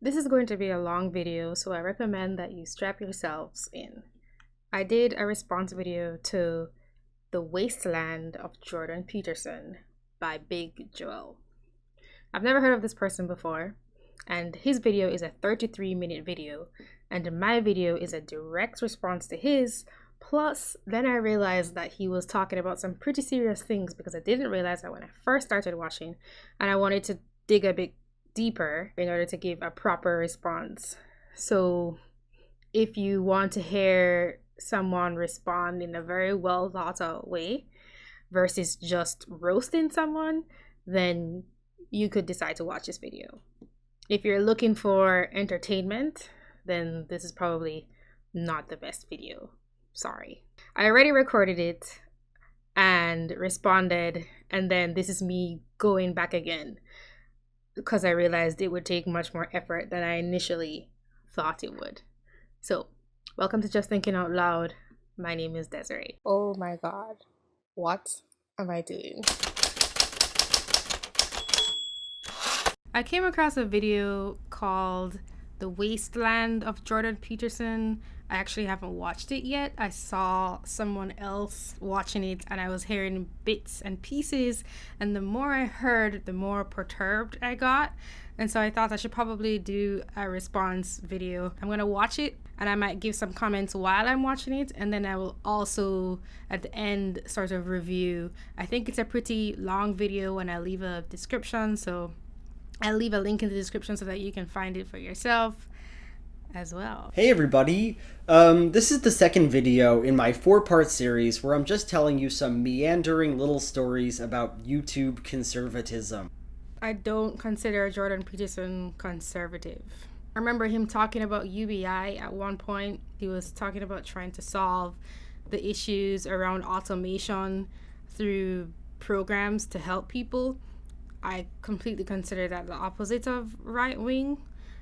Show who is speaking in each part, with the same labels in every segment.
Speaker 1: This is going to be a long video, so I recommend that you strap yourselves in. I did a response video to The Wasteland of Jordan Peterson by Big Joel. I've never heard of this person before, and his video is a 33-minute video, and my video is a direct response to his. Plus, then I realized that he was talking about some pretty serious things because I didn't realize that when I first started watching, and I wanted to dig a bit deeper in order to give a proper response. So if you want to hear someone respond in a very well thought out way versus just roasting someone, then you could decide to watch this video. If you're looking for entertainment, then this is probably not the best video. Sorry. I already recorded it and responded, and then this is me going back again because I realized it would take much more effort than I initially thought it would. So, welcome to Just Thinking Out Loud. My name is Desi-Rae. Oh my god. What am I doing? I came across a video called The Wasteland of Jordan Peterson. I actually haven't watched it yet. I saw someone else watching it and I was hearing bits and pieces, and the more I heard, the more perturbed I got. And so I thought I should probably do a response video. I'm gonna watch it and I might give some comments while I'm watching it, and then I will also at the end sort of review. I think it's a pretty long video and I'll leave a description, so I'll leave a link in the description so that you can find it for yourself as well.
Speaker 2: Hey everybody, this is the second video in my 4-part series where I'm just telling you some meandering little stories about YouTube conservatism.
Speaker 1: I don't consider Jordan Peterson conservative. I remember him talking about UBI at one point. He was talking about trying to solve the issues around automation through programs to help people. I completely consider that the opposite of right-wing.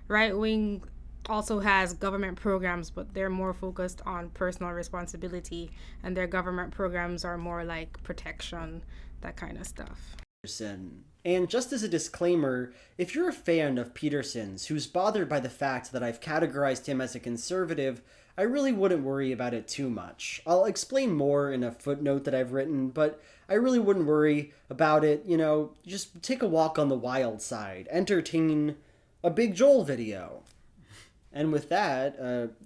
Speaker 1: Right-wing also has government programs, but they're more focused on personal responsibility, and their government programs are more like protection, that kind of stuff.
Speaker 2: And just as a disclaimer, if you're a fan of Peterson's who's bothered by the fact that I've categorized him as a conservative, I really wouldn't worry about it too much. I'll explain more in a footnote that I've written, but I really wouldn't worry about it. Just take a walk on the wild side. Entertain a Big Joel video. And with that,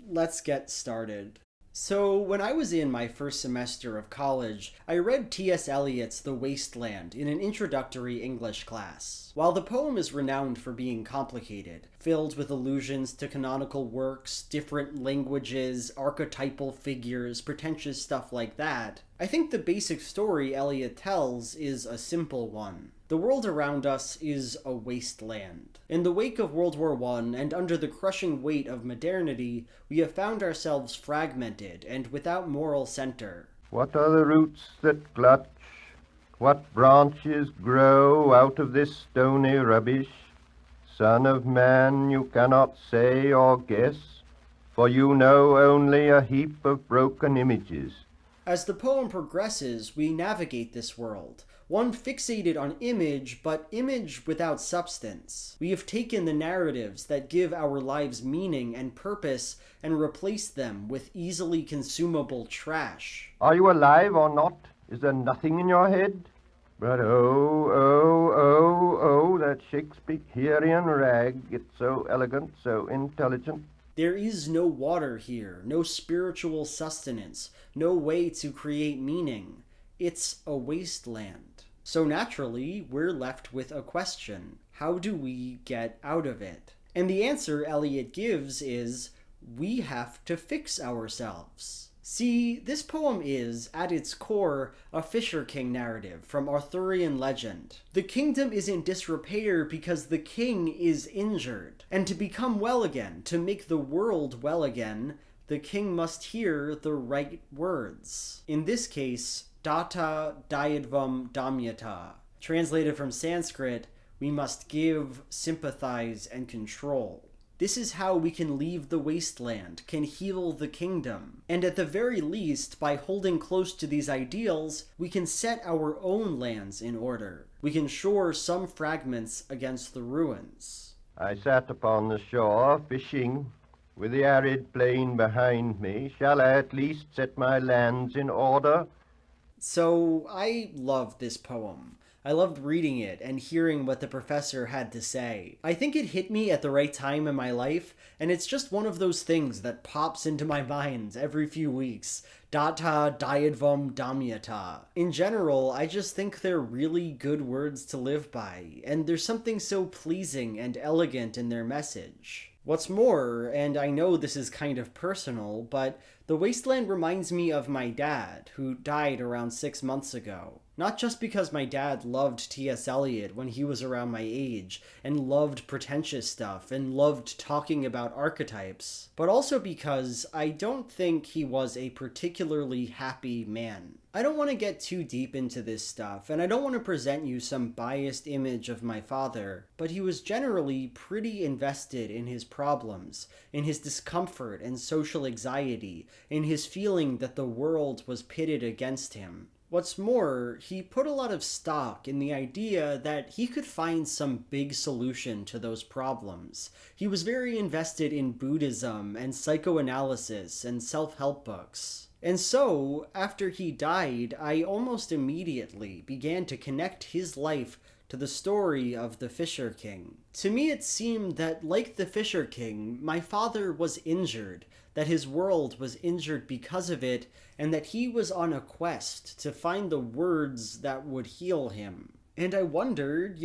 Speaker 2: let's get started. So, when I was in my first semester of college, I read T.S. Eliot's The Wasteland in an introductory English class. While the poem is renowned for being complicated, filled with allusions to canonical works, different languages, archetypal figures, pretentious stuff like that, I think the basic story Eliot tells is a simple one. The world around us is a wasteland. In the wake of World War I, and under the crushing weight of modernity, we have found ourselves fragmented and without moral center.
Speaker 3: What are the roots that clutch? What branches grow out of this stony rubbish? Son of man, you cannot say or guess, for you know only a heap of broken images.
Speaker 2: As the poem progresses, we navigate this world, one fixated on image, but image without substance. We have taken the narratives that give our lives meaning and purpose and replaced them with easily consumable trash.
Speaker 3: Are you alive or not? Is there nothing in your head? But oh, that Shakespearean rag, it's so elegant, so intelligent.
Speaker 2: There is no water here, no spiritual sustenance, no way to create meaning. It's a wasteland. So naturally, we're left with a question. How do we get out of it? And the answer Eliot gives is, we have to fix ourselves. See, this poem is, at its core, a Fisher King narrative from Arthurian legend. The kingdom is in disrepair because the king is injured. And to become well again, to make the world well again, the king must hear the right words. In this case, data dayadvam damyata. Translated from Sanskrit, we must give, sympathize, and control. This is how we can leave the wasteland, can heal the kingdom. And at the very least, by holding close to these ideals, we can set our own lands in order. We can shore some fragments against the ruins.
Speaker 3: I sat upon the shore, fishing, with the arid plain behind me. Shall I at least set my lands in order?
Speaker 2: So I loved this poem. I loved reading it and hearing what the professor had to say. I think it hit me at the right time in my life, and it's just one of those things that pops into my mind every few weeks. Data diadvam damyata. In general, I just think they're really good words to live by, and there's something so pleasing and elegant in their message. What's more, and I know this is kind of personal, but the Wasteland reminds me of my dad, who died around 6 months ago. Not just because my dad loved T.S. Eliot when he was around my age, and loved pretentious stuff, and loved talking about archetypes, but also because I don't think he was a particularly happy man. I don't want to get too deep into this stuff, and I don't want to present you some biased image of my father, but he was generally pretty invested in his problems, in his discomfort and social anxiety, in his feeling that the world was pitted against him. What's more, he put a lot of stock in the idea that he could find some big solution to those problems. He was very invested in Buddhism and psychoanalysis and self-help books. And so, after he died, I almost immediately began to connect his life to the story of the Fisher King. To me, it seemed that, like the Fisher King, my father was injured, that his world was injured because of it, and that he was on a quest to find the words that would heal him. And I wondered,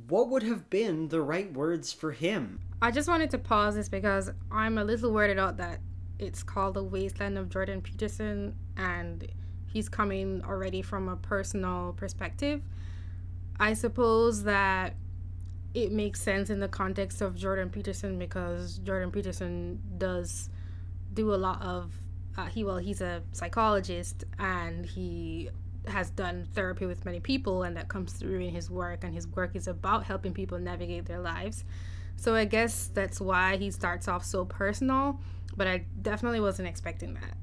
Speaker 2: what would have been the right words for him?
Speaker 1: I just wanted to pause this because I'm a little weirded out that it's called The Wasteland of Jordan Peterson, and he's coming already from a personal perspective. I suppose that it makes sense in the context of Jordan Peterson because Jordan Peterson does do a lot of he's a psychologist, and he has done therapy with many people, and that comes through in his work, and his work is about helping people navigate their lives. So I guess that's why he starts off so personal, but I definitely wasn't expecting that.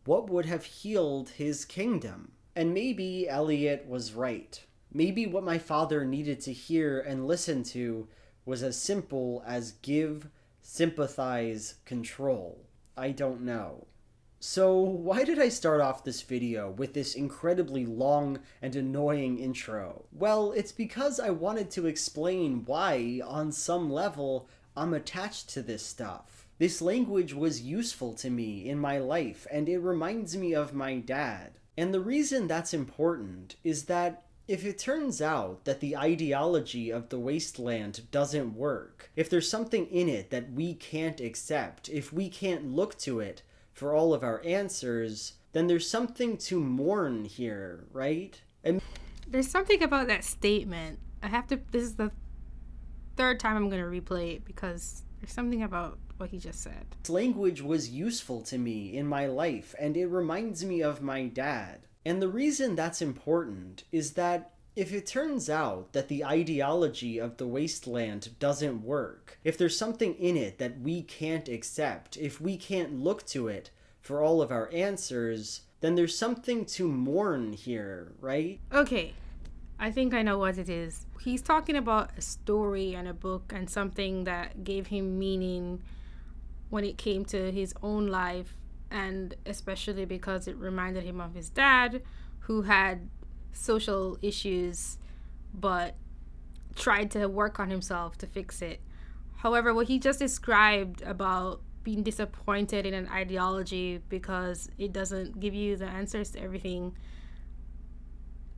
Speaker 2: What would have healed his kingdom? And maybe Eliot was right. Maybe what my father needed to hear and listen to was as simple as give, sympathize, control. I don't know. So why did I start off this video with this incredibly long and annoying intro? Well, it's because I wanted to explain why, on some level, I'm attached to this stuff. This language was useful to me in my life, and it reminds me of my dad. And the reason that's important is that if it turns out that the ideology of the Wasteland doesn't work, if there's something in it that we can't accept, if we can't look to it for all of our answers, then there's something to mourn here, right? And
Speaker 1: there's something about that statement. This is the third time I'm going to replay it because there's something about what he just said.
Speaker 2: This language was useful to me in my life, and it reminds me of my dad. And the reason that's important is that if it turns out that the ideology of the Wasteland doesn't work, if there's something in it that we can't accept, if we can't look to it for all of our answers, then there's something to mourn here, right?
Speaker 1: Okay, I think I know what it is. He's talking about a story and a book and something that gave him meaning when it came to his own life, and especially because it reminded him of his dad, who had social issues but tried to work on himself to fix it. However, what he just described about being disappointed in an ideology because it doesn't give you the answers to everything,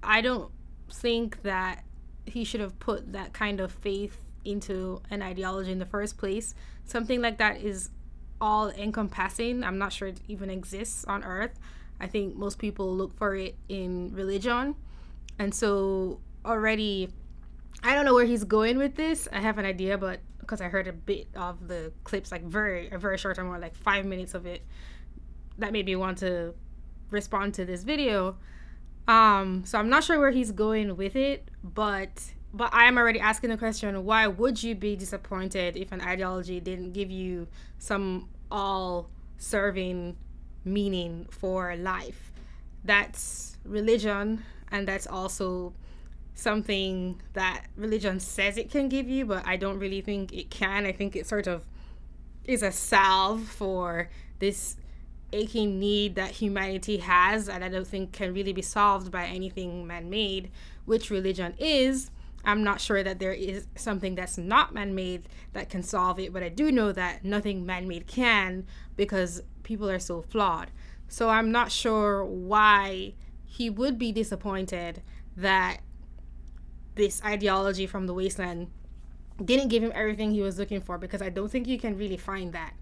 Speaker 1: I don't think that he should have put that kind of faith into an ideology in the first place. Something like that is all encompassing. I'm not sure it even exists on earth. I think most people look for it in religion. And so already, I don't know where he's going with this. I have an idea, but because I heard a bit of the clips, like a very short time, like 5 minutes of it, that made me want to respond to this video. So I'm not sure where he's going with it, but I am already asking the question, why would you be disappointed if an ideology didn't give you some all-serving meaning for life? That's religion, and that's also something that religion says it can give you, but I don't really think it can. I think it sort of is a salve for this aching need that humanity has, and I don't think can really be solved by anything man-made, which religion is. I'm not sure that there is something that's not man-made that can solve it, but I do know that nothing man-made can, because people are so flawed. So I'm not sure why he would be disappointed that this ideology from the Wasteland didn't give him everything he was looking for, because I don't think you can really find that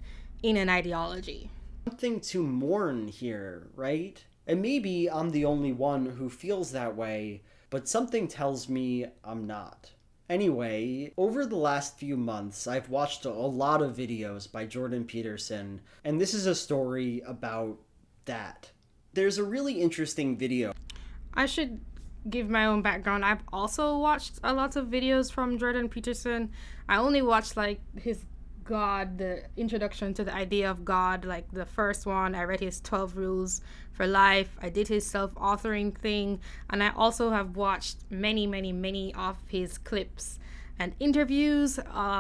Speaker 1: in an ideology.
Speaker 2: Something to mourn here, right? And maybe I'm the only one who feels that way, but something tells me I'm not. Anyway, over the last few months, I've watched a lot of videos by Jordan Peterson, and this is a story about that. There's a really interesting video.
Speaker 1: I should give my own background. I've also watched a lot of videos from Jordan Peterson. I only watched like his God, the introduction to the idea of God, like the first one. I read his 12 rules for life. I did his self-authoring thing, and I also have watched many of his clips and interviews,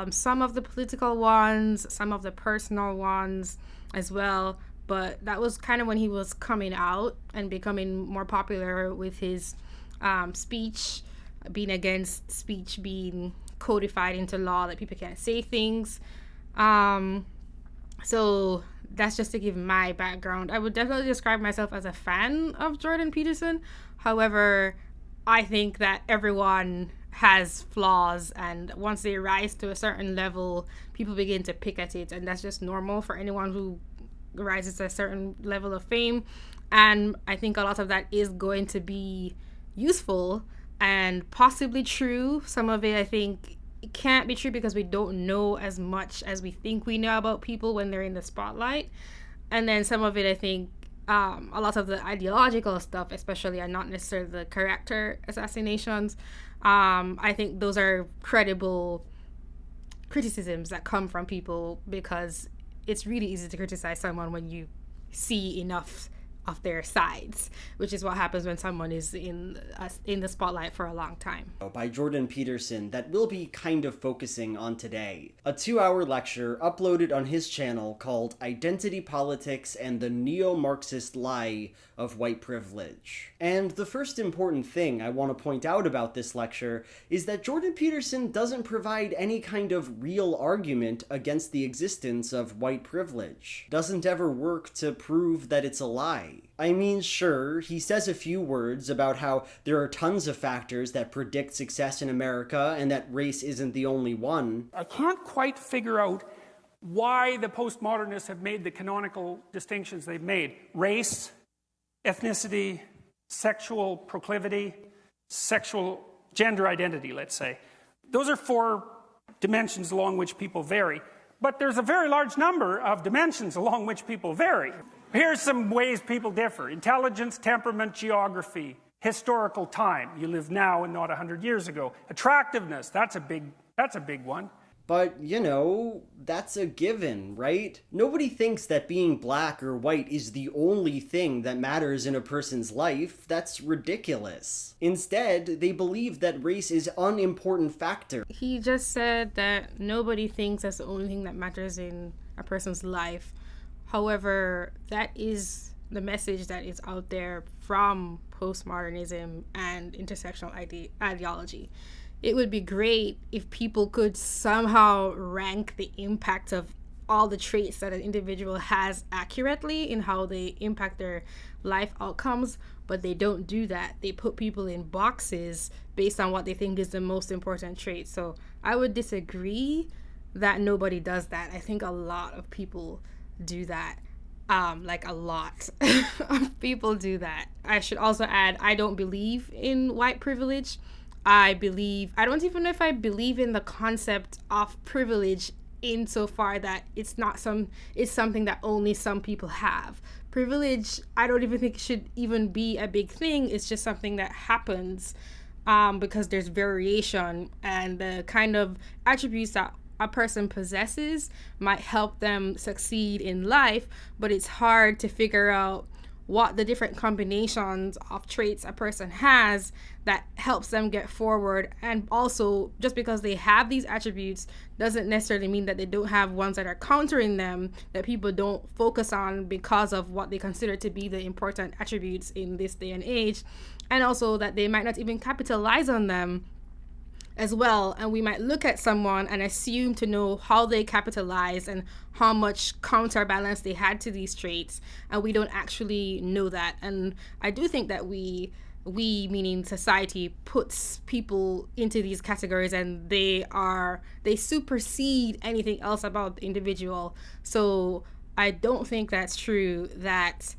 Speaker 1: some of the political ones, some of the personal ones as well. But that was kind of when he was coming out and becoming more popular with his speech, being against speech being codified into law, that people can't say things. So that's just to give my background. I would definitely describe myself as a fan of Jordan Peterson. However, I think that everyone has flaws, and once they rise to a certain level, people begin to pick at it, and that's just normal for anyone who rises to a certain level of fame. And I think a lot of that is going to be useful and possibly true. Some of it, I think, it can't be true because we don't know as much as we think we know about people when they're in the spotlight. And then some of it, I think, a lot of the ideological stuff especially, are not necessarily the character assassinations. I think those are credible criticisms that come from people, because it's really easy to criticize someone when you see enough of their sides, which is what happens when someone is in the spotlight for a long time.
Speaker 2: By Jordan Peterson that we'll be kind of focusing on today. A 2-hour lecture uploaded on his channel called Identity Politics and the Neo-Marxist Lie of White Privilege. And the first important thing I want to point out about this lecture is that Jordan Peterson doesn't provide any kind of real argument against the existence of white privilege. Doesn't ever work to prove that it's a lie. I mean, sure, he says a few words about how there are tons of factors that predict success in America and that race isn't the only one.
Speaker 4: I can't quite figure out why the postmodernists have made the canonical distinctions they've made. Race, ethnicity, sexual proclivity, sexual gender identity, let's say. Those are 4 dimensions along which people vary. But there's a very large number of dimensions along which people vary. Here's some ways people differ: intelligence, temperament, geography, historical time. You live now and not 100 years ago. Attractiveness, that's a big one.
Speaker 2: But, you know, that's a given, right? Nobody thinks that being black or white is the only thing that matters in a person's life. That's ridiculous. Instead, they believe that race is an unimportant factor.
Speaker 1: He just said that nobody thinks that's the only thing that matters in a person's life. However, that is the message that is out there from postmodernism and intersectional ideology. It would be great if people could somehow rank the impact of all the traits that an individual has accurately in how they impact their life outcomes, but they don't do that. They put people in boxes based on what they think is the most important trait. So I would disagree that nobody does that. I think a lot of people do that. Like a lot of people do that. I should also add, I don't believe in white privilege. I don't even know if I believe in the concept of privilege insofar that it's something that only some people have. Privilege, I don't even think should even be a big thing. It's just something that happens because there's variation, and the kind of attributes that a person possesses might help them succeed in life, but it's hard to figure out what the different combinations of traits a person has that helps them get forward. And also, just because they have these attributes doesn't necessarily mean that they don't have ones that are countering them that people don't focus on because of what they consider to be the important attributes in this day and age, and also that they might not even capitalize on them as well. And we might look at someone and assume to know how they capitalize and how much counterbalance they had to these traits, and we don't actually know that. And I do think that we meaning society, puts people into these categories, and they supersede anything else about the individual. So I don't think that's true that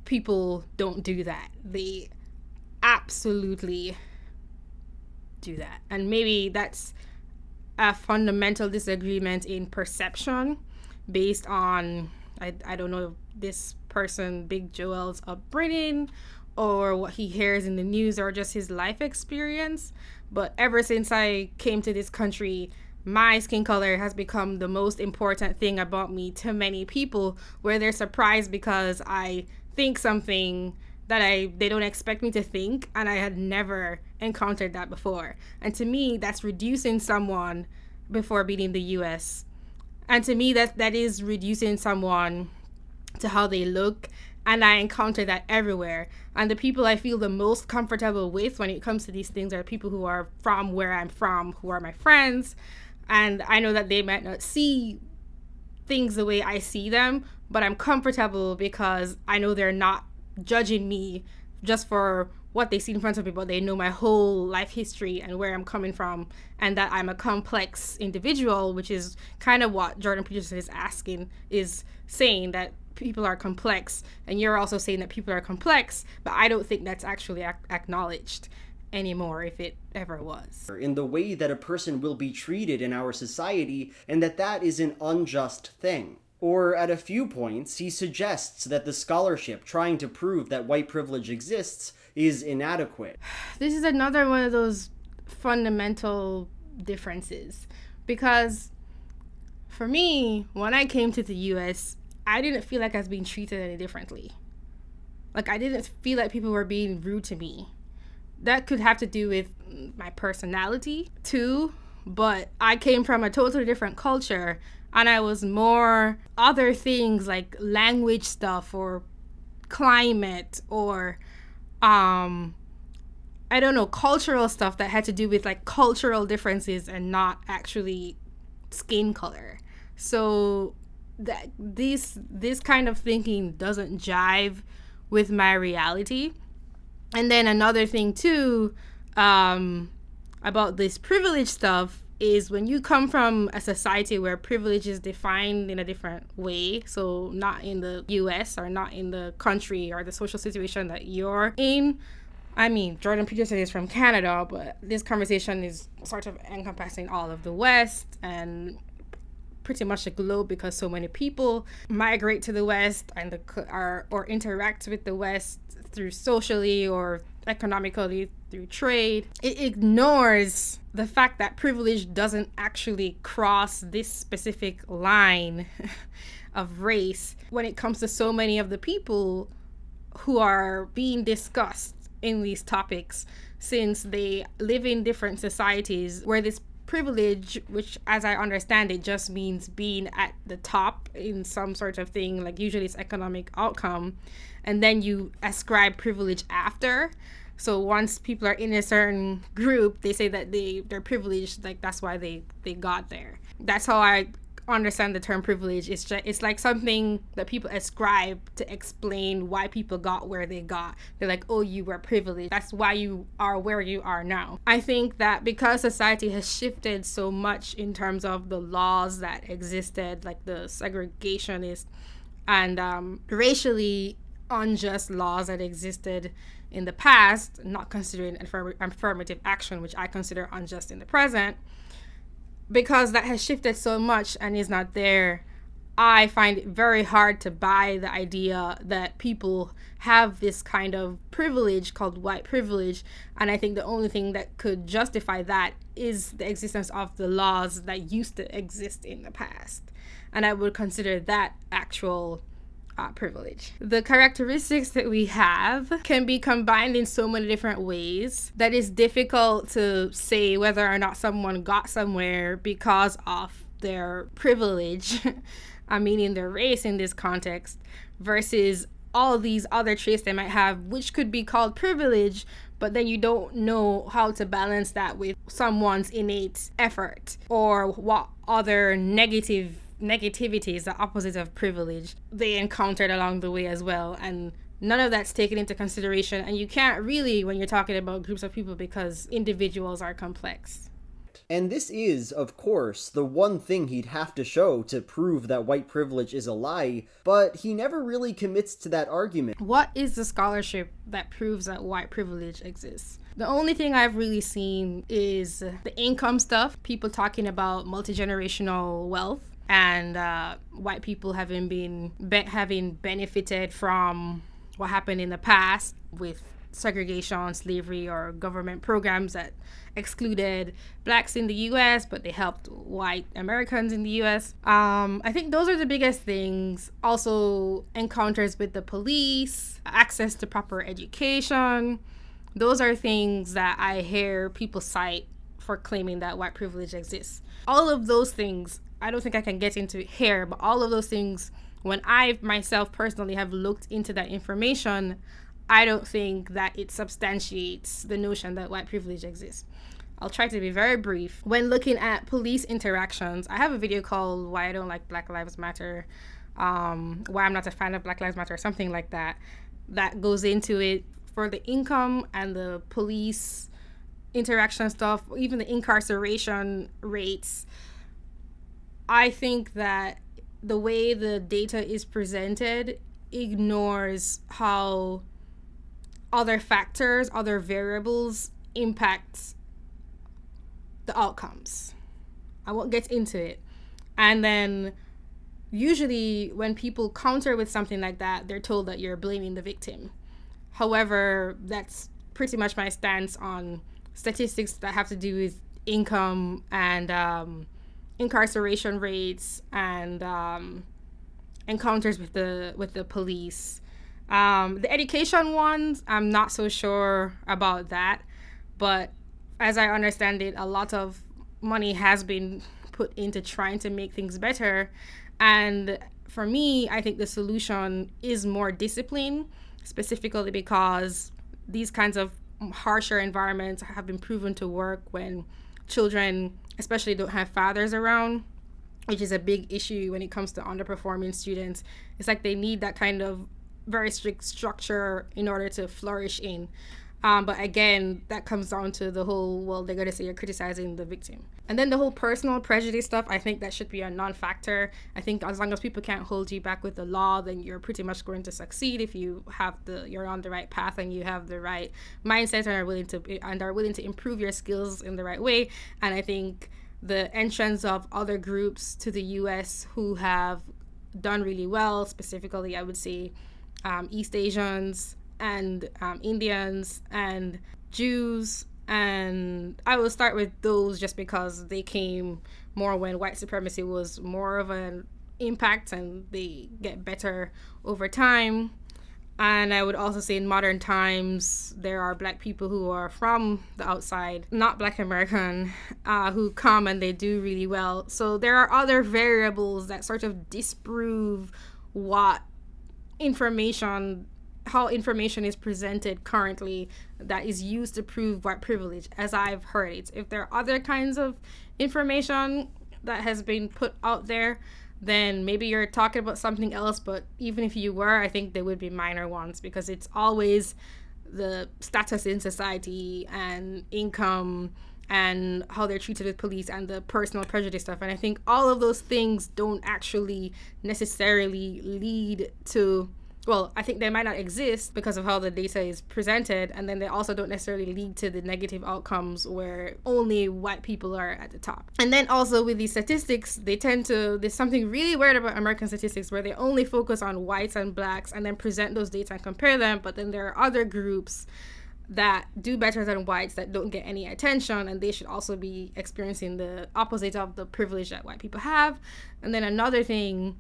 Speaker 1: people don't do that. They absolutely do that. And maybe that's a fundamental disagreement in perception based on I don't know if this person, Big Joel's upbringing, or what he hears in the news, or just his life experience. But ever since I came to this country, my skin color has become the most important thing about me to many people, where they're surprised because I think something that they don't expect me to think, and I had never encountered that before. And to me, that's reducing someone before being the US. And to me, that is reducing someone to how they look, and I encounter that everywhere. And the people I feel the most comfortable with when it comes to these things are people who are from where I'm from, who are my friends. And I know that they might not see things the way I see them, but I'm comfortable because I know they're not judging me just for what they see in front of me, but they know my whole life history and where I'm coming from, and that I'm a complex individual, which is kind of what Jordan Peterson is saying, that people are complex. And you're also saying that people are complex, but I don't think that's actually acknowledged anymore, if it ever was.
Speaker 2: In the way that a person will be treated in our society, and that is an unjust thing. Or at a few points, he suggests that the scholarship trying to prove that white privilege exists is inadequate.
Speaker 1: This is another one of those fundamental differences, because for me, when I came to the US, I didn't feel like I was being treated any differently. Like, I didn't feel like people were being rude to me. That could have to do with my personality too, but I came from a totally different culture, and I was more other things like language stuff or climate or I don't know, cultural stuff that had to do with like cultural differences and not actually skin color. So that this kind of thinking doesn't jive with my reality. And then another thing too, about this privilege stuff, is when you come from a society where privilege is defined in a different way, so not in the US or not in the country or the social situation that you're in. I mean, Jordan Peterson is from Canada, but this conversation is sort of encompassing all of the West and pretty much the globe, because so many people migrate to the West and or interact with the West through socially or economically through trade. It ignores the fact that privilege doesn't actually cross this specific line of race when it comes to so many of the people who are being discussed in these topics, since they live in different societies where this privilege, which as I understand it just means being at the top in some sort of thing, like usually it's economic outcome, and then you ascribe privilege after. So once people are in a certain group, they say that they're privileged, like that's why they got there. That's how I understand the term privilege. It's like something that people ascribe to explain why people got where they got. They're like, oh, you were privileged, that's why you are where you are now. I think that because society has shifted so much in terms of the laws that existed, like the segregationist and racially unjust laws that existed in the past, not considering affirmative action, which I consider unjust in the present, because that has shifted so much and is not there, I find it very hard to buy the idea that people have this kind of privilege called white privilege. And I think the only thing that could justify that is the existence of the laws that used to exist in the past. And I would consider that actual privilege. The characteristics that we have can be combined in so many different ways that it's difficult to say whether or not someone got somewhere because of their privilege, I mean in their race in this context, versus all these other traits they might have, which could be called privilege, but then you don't know how to balance that with someone's innate effort or what other negativities, the opposite of privilege, they encountered along the way as well. And none of that's taken into consideration. And you can't really when you're talking about groups of people because individuals are complex.
Speaker 2: And this is, of course, the one thing he'd have to show to prove that white privilege is a lie, but he never really commits to that argument.
Speaker 1: What is the scholarship that proves that white privilege exists? The only thing I've really seen is the income stuff, people talking about multi-generational wealth and white people having benefited from what happened in the past with segregation, slavery, or government programs that excluded blacks in the US, but they helped white Americans in the US. I think those are the biggest things. Also, encounters with the police, access to proper education. Those are things that I hear people cite for claiming that white privilege exists. All of those things, I don't think I can get into here, but all of those things, when I myself personally have looked into that information, I don't think that it substantiates the notion that white privilege exists. I'll try to be very brief. When looking at police interactions, I have a video called Why I Don't Like Black Lives Matter, Why I'm Not a Fan of Black Lives Matter, something like that, that goes into it for the income and the police interaction stuff, even the incarceration rates. I think that the way the data is presented ignores how other factors, other variables impact the outcomes. I won't get into it. And then usually when people counter with something like that, they're told that you're blaming the victim. However, that's pretty much my stance on statistics that have to do with income and incarceration rates and encounters with the police. The education ones, I'm not so sure about that, but as I understand it, a lot of money has been put into trying to make things better. And for me, I think the solution is more discipline, specifically because these kinds of harsher environments have been proven to work when children especially don't have fathers around, which is a big issue when it comes to underperforming students. It's like they need that kind of very strict structure in order to flourish in. But again, that comes down to the whole, well, they're going to say you're criticizing the victim. And then the whole personal prejudice stuff, I think that should be a non-factor. I think as long as people can't hold you back with the law, then you're pretty much going to succeed if you you're on the right path and you have the right mindset and are willing to improve your skills in the right way. And I think the entrance of other groups to the US who have done really well, specifically, I would say East Asians and Indians and Jews, and I will start with those just because they came more when white supremacy was more of an impact and they get better over time. And I would also say in modern times there are black people who are from the outside, not black American, who come and they do really well. So there are other variables that sort of disprove how information is presented currently that is used to prove white privilege, as I've heard it. If there are other kinds of information that has been put out there, then maybe you're talking about something else. But even if you were, I think they would be minor ones, because it's always the status in society and income and how they're treated with police and the personal prejudice stuff. And I think all of those things don't actually necessarily lead to, well, I think they might not exist because of how the data is presented, and then they also don't necessarily lead to the negative outcomes where only white people are at the top. And then also with these statistics, there's something really weird about American statistics where they only focus on whites and blacks and then present those data and compare them, but then there are other groups that do better than whites that don't get any attention, and they should also be experiencing the opposite of the privilege that white people have. And then another thing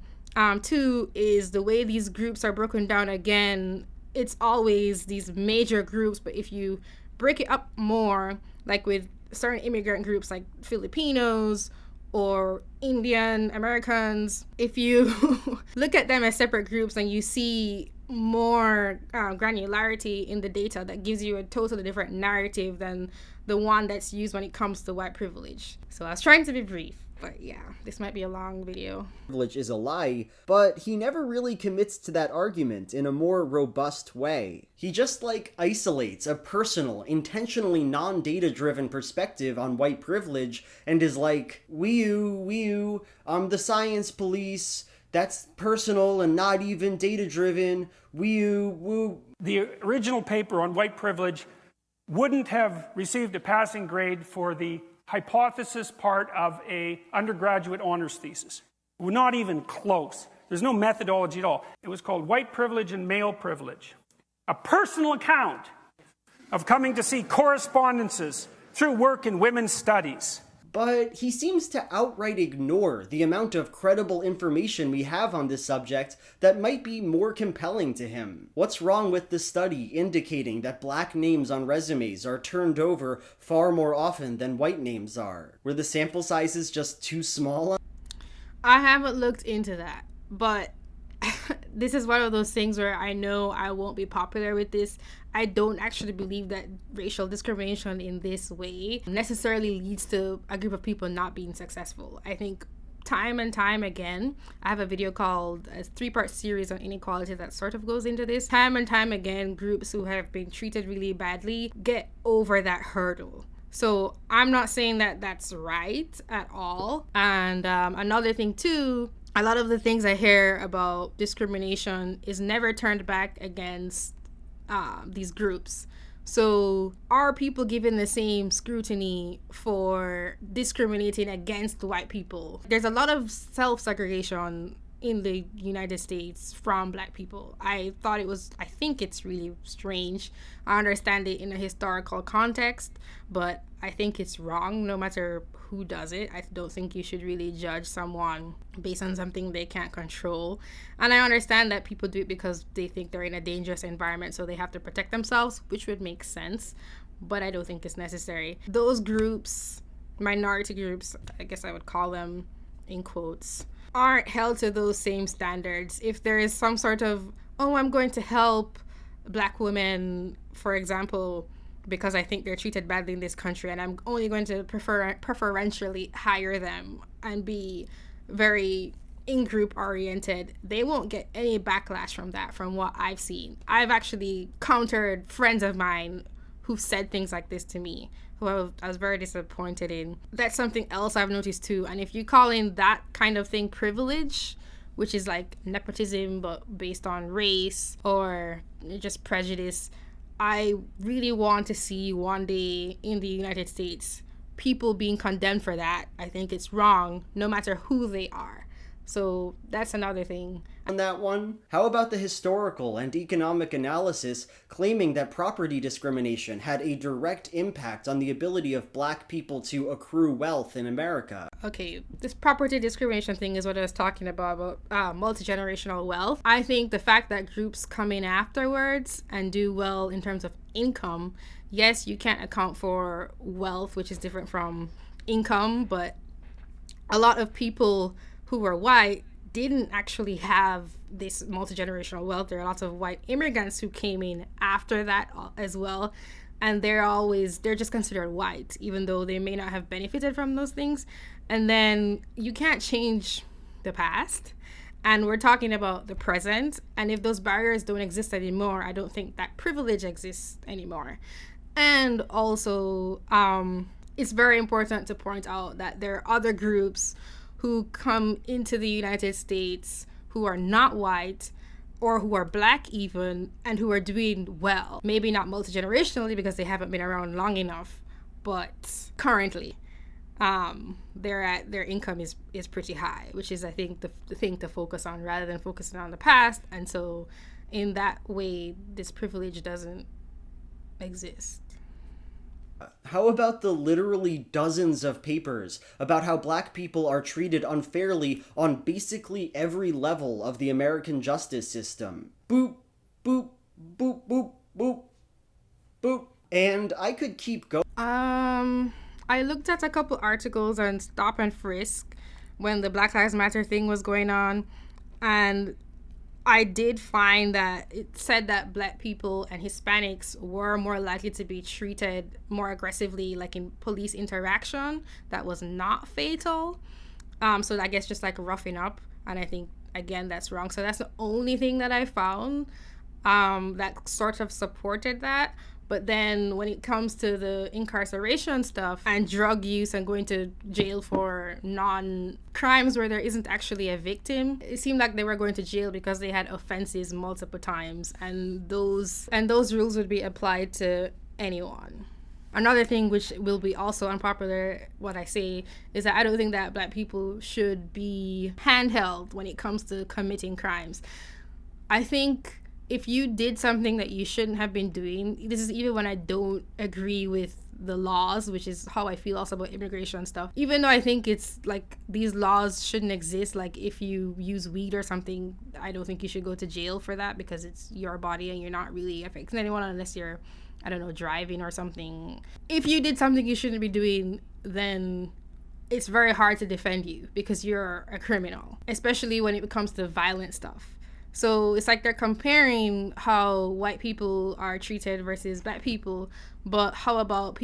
Speaker 1: Two is the way these groups are broken down again. It's always these major groups, but if you break it up more, like with certain immigrant groups like Filipinos or Indian Americans, if you look at them as separate groups and you see more granularity in the data, that gives you a totally different narrative than the one that's used when it comes to white privilege. So I was trying to be brief, but yeah, this might be a long video.
Speaker 2: Privilege is a lie, but he never really commits to that argument in a more robust way. He just isolates a personal, intentionally non-data driven perspective on white privilege and is like, wee-oo, I'm the science police, that's personal and not even data driven, wee-oo, woo.
Speaker 4: The original paper on white privilege wouldn't have received a passing grade for the hypothesis part of a undergraduate honors thesis. We're not even close. There's no methodology at all. It was called White Privilege and Male Privilege. A personal account of coming to see correspondences through work in women's studies.
Speaker 2: But he seems to outright ignore the amount of credible information we have on this subject that might be more compelling to him. What's wrong with the study indicating that black names on resumes are turned over far more often than white names are? Were the sample sizes just too small?
Speaker 1: I haven't looked into that, but this is one of those things where I know I won't be popular with this. I don't actually believe that racial discrimination in this way necessarily leads to a group of people not being successful. I think time and time again, I have a video called a 3-part series on inequality that sort of goes into this. Time and time again, groups who have been treated really badly get over that hurdle. So I'm not saying that that's right at all. And another thing too, a lot of the things I hear about discrimination is never turned back against these groups. So are people given the same scrutiny for discriminating against white people? There's a lot of self-segregation in the United States from black people. I think it's really strange. I understand it in a historical context, but I think it's wrong no matter who does it. I don't think you should really judge someone based on something they can't control. And I understand that people do it because they think they're in a dangerous environment, so they have to protect themselves, which would make sense, but I don't think it's necessary. Those groups, minority groups, I guess I would call them in quotes, aren't held to those same standards. If there is some sort of, I'm going to help black women, for example, because I think they're treated badly in this country, and I'm only going to preferentially hire them and be very in-group oriented, they won't get any backlash from that, from what I've seen. I've actually countered friends of mine who've said things like this to me, who I was very disappointed in. That's something else I've noticed too. And if you call in that kind of thing privilege, which is like nepotism but based on race or just prejudice, I really want to see one day in the United States people being condemned for that. I think it's wrong no matter who they are. So that's another thing.
Speaker 2: On that one, how about the historical and economic analysis claiming that property discrimination had a direct impact on the ability of black people to accrue wealth in America?
Speaker 1: Okay, this property discrimination thing is what I was talking about multi-generational wealth. I think the fact that groups come in afterwards and do well in terms of income, yes, you can't account for wealth, which is different from income, but a lot of people who were white didn't actually have this multi-generational wealth. There are lots of white immigrants who came in after that as well, and they're just considered white, even though they may not have benefited from those things. And then you can't change the past, and we're talking about the present, and if those barriers don't exist anymore, I don't think that privilege exists anymore. And also, it's very important to point out that there are other groups who come into the United States who are not white or who are black even, and who are doing well. Maybe not multi-generationally because they haven't been around long enough, but currently their income is pretty high, which is, I think, the thing to focus on rather than focusing on the past. And so in that way, this privilege doesn't exist.
Speaker 2: How about the literally dozens of papers about how black people are treated unfairly on basically every level of the American justice system? Boop, boop, boop, boop, boop, boop. And I could keep going.
Speaker 1: I looked at a couple articles on Stop and Frisk when the Black Lives Matter thing was going on, and I did find that it said that black people and Hispanics were more likely to be treated more aggressively, like in police interaction that was not fatal. So I guess just like roughing up, and I think again that's wrong. So that's the only thing that I found that sort of supported that. But then when it comes to the incarceration stuff and drug use and going to jail for non-crimes where there isn't actually a victim, it seemed like they were going to jail because they had offenses multiple times, and those rules would be applied to anyone. Another thing which will be also unpopular, what I say, is that I don't think that black people should be handheld when it comes to committing crimes. I think if you did something that you shouldn't have been doing, this is even when I don't agree with the laws, which is how I feel also about immigration stuff. Even though I think it's like these laws shouldn't exist, like if you use weed or something, I don't think you should go to jail for that because it's your body and you're not really affecting anyone unless you're, I don't know, driving or something. If you did something you shouldn't be doing, then it's very hard to defend you because you're a criminal, especially when it comes to violent stuff. So it's like they're comparing how white people are treated versus black people, but how about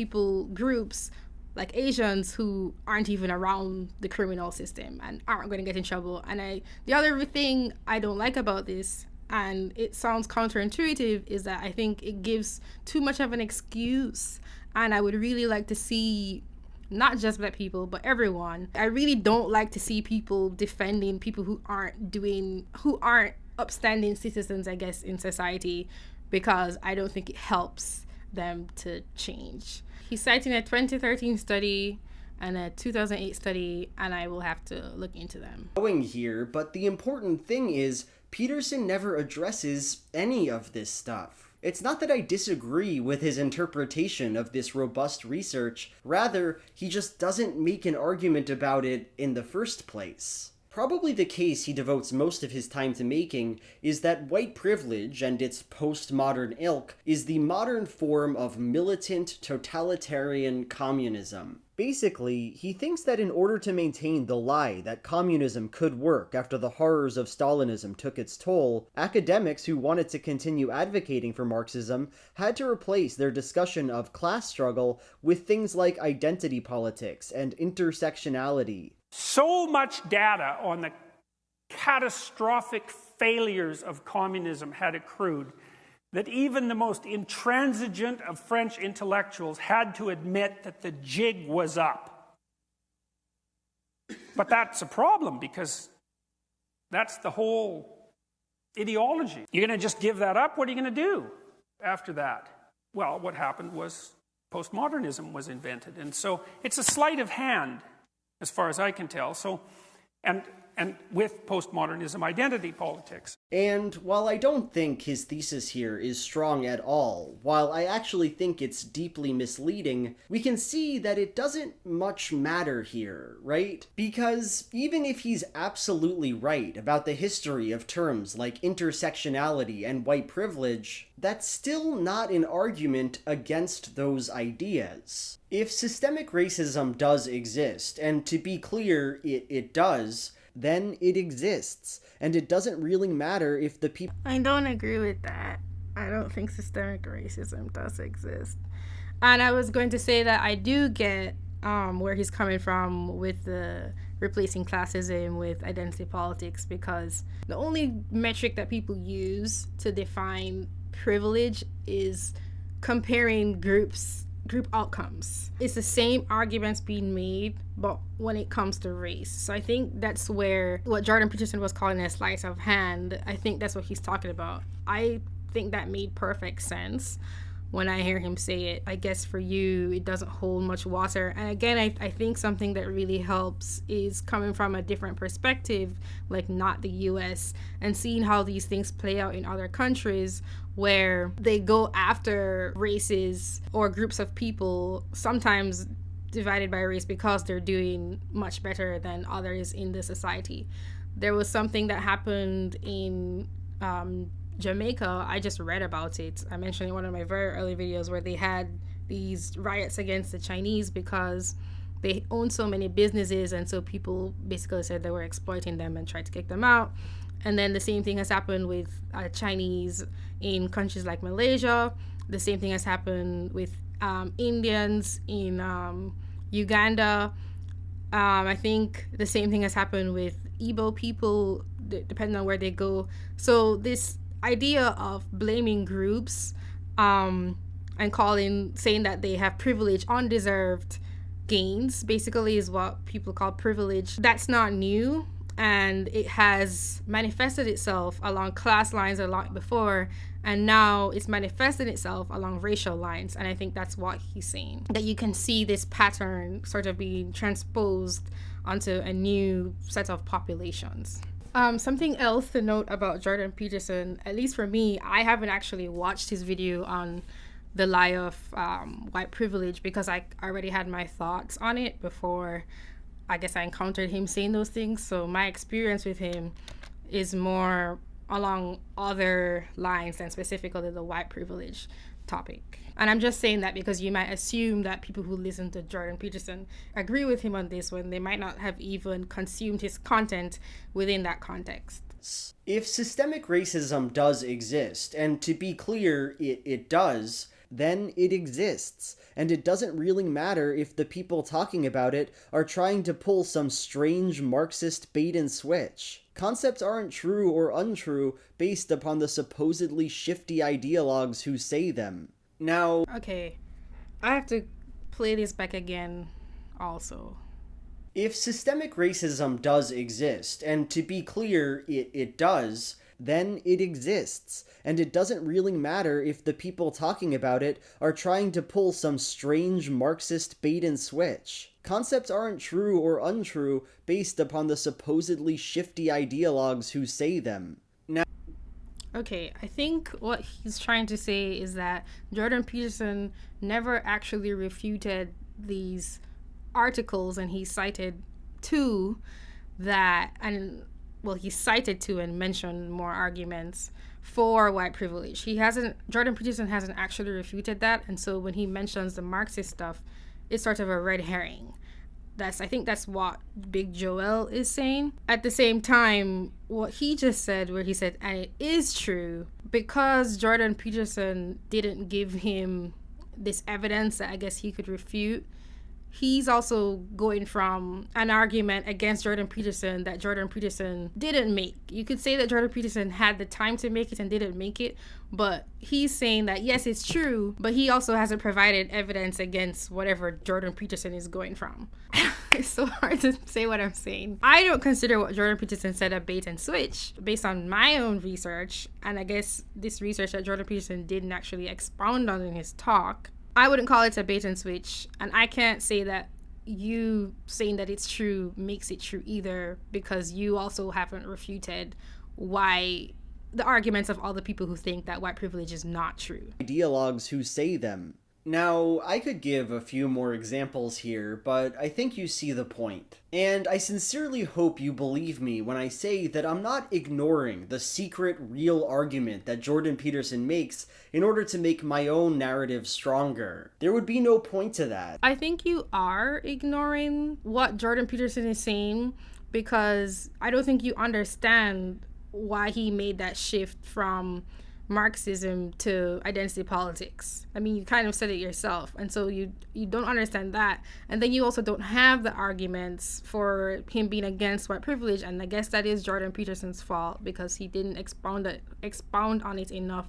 Speaker 1: groups like Asians who aren't even around the criminal system and aren't going to get in trouble? And the other thing I don't like about this, and it sounds counterintuitive, is that I think it gives too much of an excuse. And I would really like to see not just black people, but everyone. I really don't like to see people defending people who aren't upstanding citizens, I guess, in society, because I don't think it helps them to change. He's citing a 2013 study and a 2008 study, and I will have to look into them.
Speaker 2: Going here, but the important thing is Peterson never addresses any of this stuff. It's not that I disagree with his interpretation of this robust research, rather, he just doesn't make an argument about it in the first place. Probably the case he devotes most of his time to making is that white privilege and its postmodern ilk is the modern form of militant totalitarian communism. Basically, he thinks that in order to maintain the lie that communism could work after the horrors of Stalinism took its toll, academics who wanted to continue advocating for Marxism had to replace their discussion of class struggle with things like identity politics and intersectionality.
Speaker 4: So much data on the catastrophic failures of communism had accrued that even the most intransigent of French intellectuals had to admit that the jig was up. But that's a problem because that's the whole ideology. You're going to just give that up? What are you going to do after that? Well, what happened was postmodernism was invented. And so it's a sleight of hand, as far as I can tell. So, and with postmodernism, identity politics.
Speaker 2: And while I don't think his thesis here is strong at all, while I actually think it's deeply misleading, we can see that it doesn't much matter here, right? Because even if he's absolutely right about the history of terms like intersectionality and white privilege, that's still not an argument against those ideas. If systemic racism does exist, and to be clear, it does, then it exists. And it doesn't really matter if the people...
Speaker 1: I don't agree with that. I don't think systemic racism does exist. And I was going to say that I do get where he's coming from with the replacing classism with identity politics, because the only metric that people use to define privilege is comparing group outcomes. It's the same arguments being made, but when it comes to race. So I think that's where what Jordan Peterson was calling a sleight of hand, I think that's what he's talking about. I think that made perfect sense. when I hear him say it. I guess for you, it doesn't hold much water. And again, I think something that really helps is coming from a different perspective, like not the US, and seeing how these things play out in other countries where they go after races or groups of people, sometimes divided by race, because they're doing much better than others in the society. There was something that happened in Jamaica. I just read about it. I mentioned in one of my very early videos where they had these riots against the Chinese because they own so many businesses, and so people basically said they were exploiting them and tried to kick them out. And then the same thing has happened with Chinese in countries like Malaysia. The same thing has happened with Indians in Uganda. I think the same thing has happened with Igbo people, depending on where they go. So this idea of blaming groups and saying that they have privilege, undeserved gains, basically is what people call privilege. That's not new, and it has manifested itself along class lines a lot before, and now it's manifested itself along racial lines. And I think that's what he's saying, that you can see this pattern sort of being transposed onto a new set of populations. Something else to note about Jordan Peterson, at least for me, I haven't actually watched his video on the lie of white privilege because I already had my thoughts on it before I guess I encountered him saying those things. So my experience with him is more along other lines than specifically the white privilege topic. And I'm just saying that because you might assume that people who listen to Jordan Peterson agree with him on this when they might not have even consumed his content within that context.
Speaker 2: If systemic racism does exist, and to be clear, it does, then it exists. And it doesn't really matter if the people talking about it are trying to pull some strange Marxist bait and switch. Concepts aren't true or untrue based upon the supposedly shifty ideologues who say them. Now...
Speaker 1: Okay, I have to play this back again also.
Speaker 2: If systemic racism does exist, and to be clear, it does, then it exists. And it doesn't really matter if the people talking about it are trying to pull some strange Marxist bait and switch. Concepts aren't true or untrue based upon the supposedly shifty ideologues who say them.
Speaker 1: Okay, I think what he's trying to say is that Jordan Peterson never actually refuted these articles, and he cited two and mentioned more arguments for white privilege. Jordan Peterson hasn't actually refuted that, and so when he mentions the Marxist stuff, it's sort of a red herring. I think that's what Big Joel is saying. At the same time, what he just said, where he said, and it is true, because Jordan Peterson didn't give him this evidence that I guess he could refute, he's also going from an argument against Jordan Peterson that Jordan Peterson didn't make. You could say that Jordan Peterson had the time to make it and didn't make it, but he's saying that yes, it's true, but he also hasn't provided evidence against whatever Jordan Peterson is going from. It's so hard to say what I'm saying. I don't consider what Jordan Peterson said a bait and switch based on my own research, and I guess this research that Jordan Peterson didn't actually expound on in his talk. I wouldn't call it a bait and switch, and I can't say that you saying that it's true makes it true either, because you also haven't refuted why the arguments of all the people who think that white privilege is not true.
Speaker 2: Ideologues who say them. Now, I could give a few more examples here, but I think you see the point. And I sincerely hope you believe me when I say that I'm not ignoring the secret, real argument that Jordan Peterson makes in order to make my own narrative stronger. There would be no point to that.
Speaker 1: I think you are ignoring what Jordan Peterson is saying, because I don't think you understand why he made that shift from Marxism to identity politics. I mean, you kind of said it yourself, and so you don't understand that, and then you also don't have the arguments for him being against white privilege, and I guess that is Jordan Peterson's fault because he didn't expound on it enough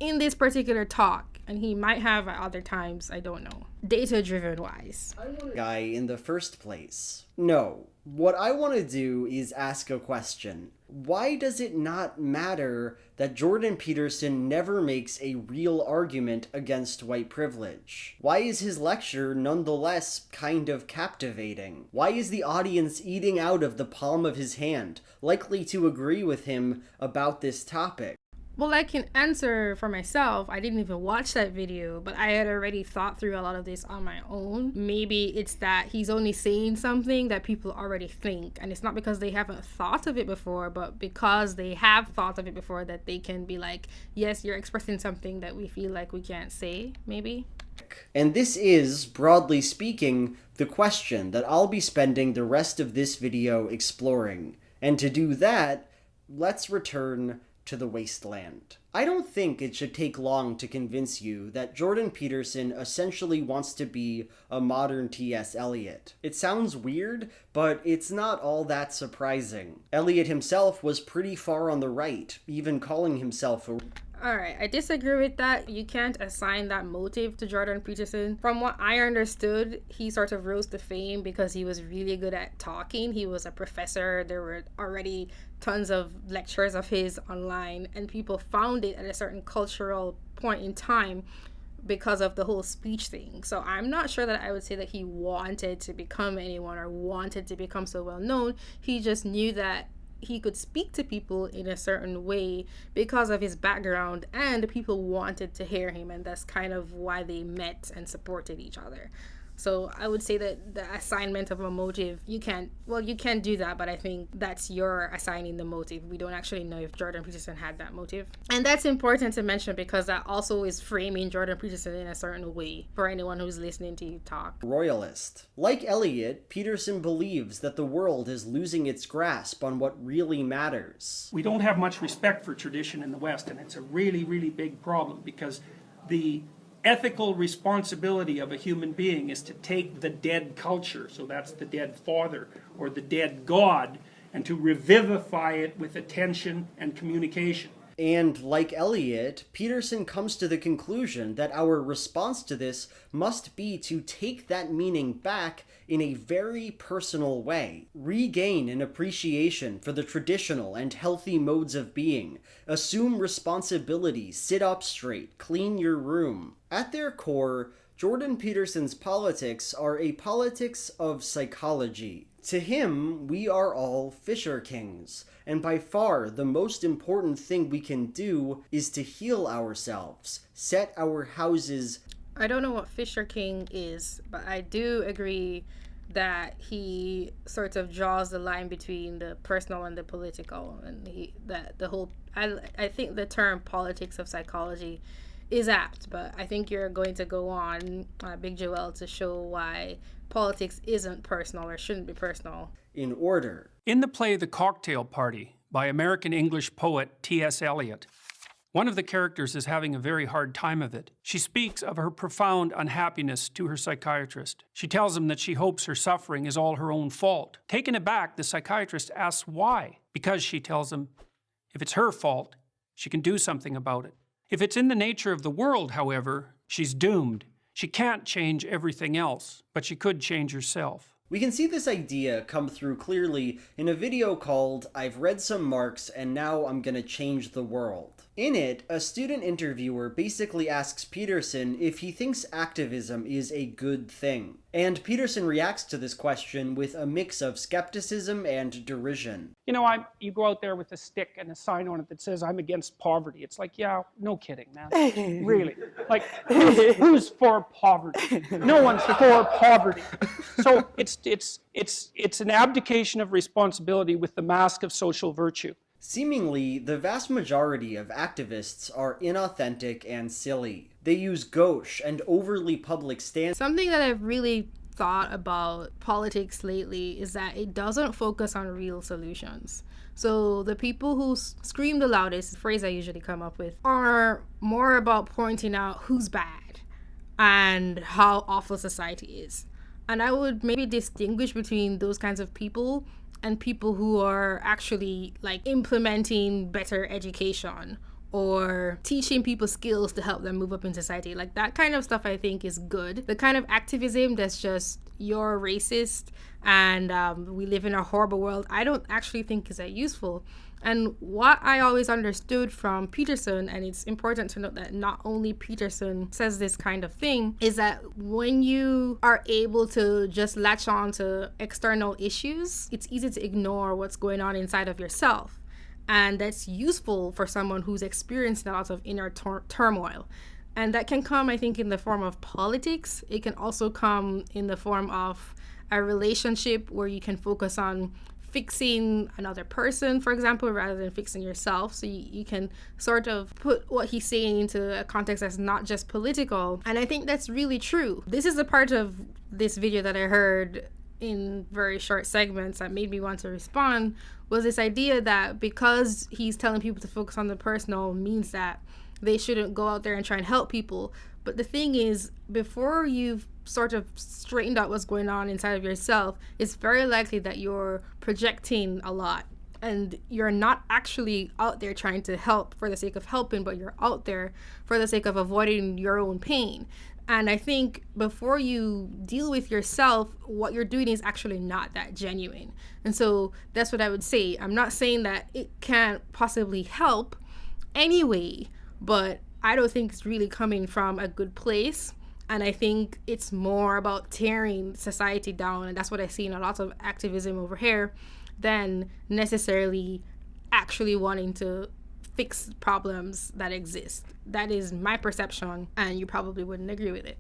Speaker 1: in this particular talk, and he might have at other times, I don't know, data-driven wise.
Speaker 2: I want a guy in the first place. No, what I want to do is ask a question. Why does it not matter that Jordan Peterson never makes a real argument against white privilege? Why is his lecture nonetheless kind of captivating? Why is the audience eating out of the palm of his hand, likely to agree with him about this topic?
Speaker 1: Well, I can answer for myself. I didn't even watch that video, but I had already thought through a lot of this on my own. Maybe it's that he's only saying something that people already think, and it's not because they haven't thought of it before, but because they have thought of it before, that they can be like, yes, you're expressing something that we feel like we can't say, maybe.
Speaker 2: And this is, broadly speaking, the question that I'll be spending the rest of this video exploring. And to do that, let's return to the Wasteland. I don't think it should take long to convince you that Jordan Peterson essentially wants to be a modern T.S. Eliot. It sounds weird, but it's not all that surprising. Eliot himself was pretty far on the right, even calling himself a...
Speaker 1: Alright, I disagree with that. You can't assign that motive to Jordan Peterson. From what I understood, he sort of rose to fame because he was really good at talking. He was a professor. There were already tons of lectures of his online, and people found it at a certain cultural point in time because of the whole speech thing. So I'm not sure that I would say that he wanted to become anyone or wanted to become so well known. He just knew that he could speak to people in a certain way because of his background, and people wanted to hear him, and that's kind of why they met and supported each other. So I would say that the assignment of a motive, you can do that, but I think that's your assigning the motive. We don't actually know if Jordan Peterson had that motive. And that's important to mention because that also is framing Jordan Peterson in a certain way for anyone who's listening to you talk.
Speaker 2: Royalist. Like Eliot, Peterson believes that the world is losing its grasp on what really matters.
Speaker 4: We don't have much respect for tradition in the West, and it's a really, really big problem because the ethical responsibility of a human being is to take the dead culture, so that's the dead father or the dead God, and to revivify it with attention and communication.
Speaker 2: And like Eliot, Peterson comes to the conclusion that our response to this must be to take that meaning back in a very personal way, regain an appreciation for the traditional and healthy modes of being, assume responsibility, sit up straight, clean your room. At their core, Jordan Peterson's politics are a politics of psychology. To him, we are all Fisher Kings, and by far the most important thing we can do is to heal ourselves, set our houses...
Speaker 1: I don't know what Fisher King is, but I do agree that he sort of draws the line between the personal and the political, and I think the term politics of psychology is apt, but I think you're going to go on, Big Joel, to show why politics isn't personal or shouldn't be personal.
Speaker 2: In order.
Speaker 4: In the play The Cocktail Party by American English poet T.S. Eliot, one of the characters is having a very hard time of it. She speaks of her profound unhappiness to her psychiatrist. She tells him that she hopes her suffering is all her own fault. Taken aback, the psychiatrist asks why. Because, she tells him, if it's her fault, she can do something about it. If it's in the nature of the world, however, she's doomed. She can't change everything else, but she could change herself.
Speaker 2: We can see this idea come through clearly in a video called I've Read Some Marx and Now I'm Gonna Change the World. In it, a student interviewer basically asks Peterson if he thinks activism is a good thing. And Peterson reacts to this question with a mix of skepticism and derision.
Speaker 4: You know, you go out there with a stick and a sign on it that says, I'm against poverty. It's like, yeah, no kidding, man. Really. Like, who's for poverty? No one's for poverty. So it's an abdication of responsibility with the mask of social virtue.
Speaker 2: Seemingly, the vast majority of activists are inauthentic and silly. They use gauche and overly public stances.
Speaker 1: Something that I've really thought about politics lately is that it doesn't focus on real solutions. So the people who scream the loudest, the phrase I usually come up with, are more about pointing out who's bad and how awful society is. And I would maybe distinguish between those kinds of people and people who are actually like implementing better education or teaching people skills to help them move up in society. Like that kind of stuff I think is good. The kind of activism that's just you're racist and we live in a horrible world, I don't actually think is that useful. And what I always understood from Peterson, and it's important to note that not only Peterson says this kind of thing, is that when you are able to just latch on to external issues, it's easy to ignore what's going on inside of yourself. And that's useful for someone who's experienced a lot of inner turmoil. And that can come, I think, in the form of politics. It can also come in the form of a relationship where you can focus on fixing another person, for example, rather than fixing yourself. So you can sort of put what he's saying into a context that's not just political. And I think that's really true. This is the part of this video that I heard in very short segments that made me want to respond, was this idea that because he's telling people to focus on the personal means that they shouldn't go out there and try and help people. But the thing is, before you've sort of straightened out what's going on inside of yourself, it's very likely that you're projecting a lot and you're not actually out there trying to help for the sake of helping, but you're out there for the sake of avoiding your own pain. And I think before you deal with yourself, what you're doing is actually not that genuine. And so that's what I would say. I'm not saying that it can't possibly help anyway, but I don't think it's really coming from a good place. And I think it's more about tearing society down. And that's what I see in a lot of activism over here than necessarily actually wanting to fix problems that exist. That is my perception, and you probably wouldn't agree with it.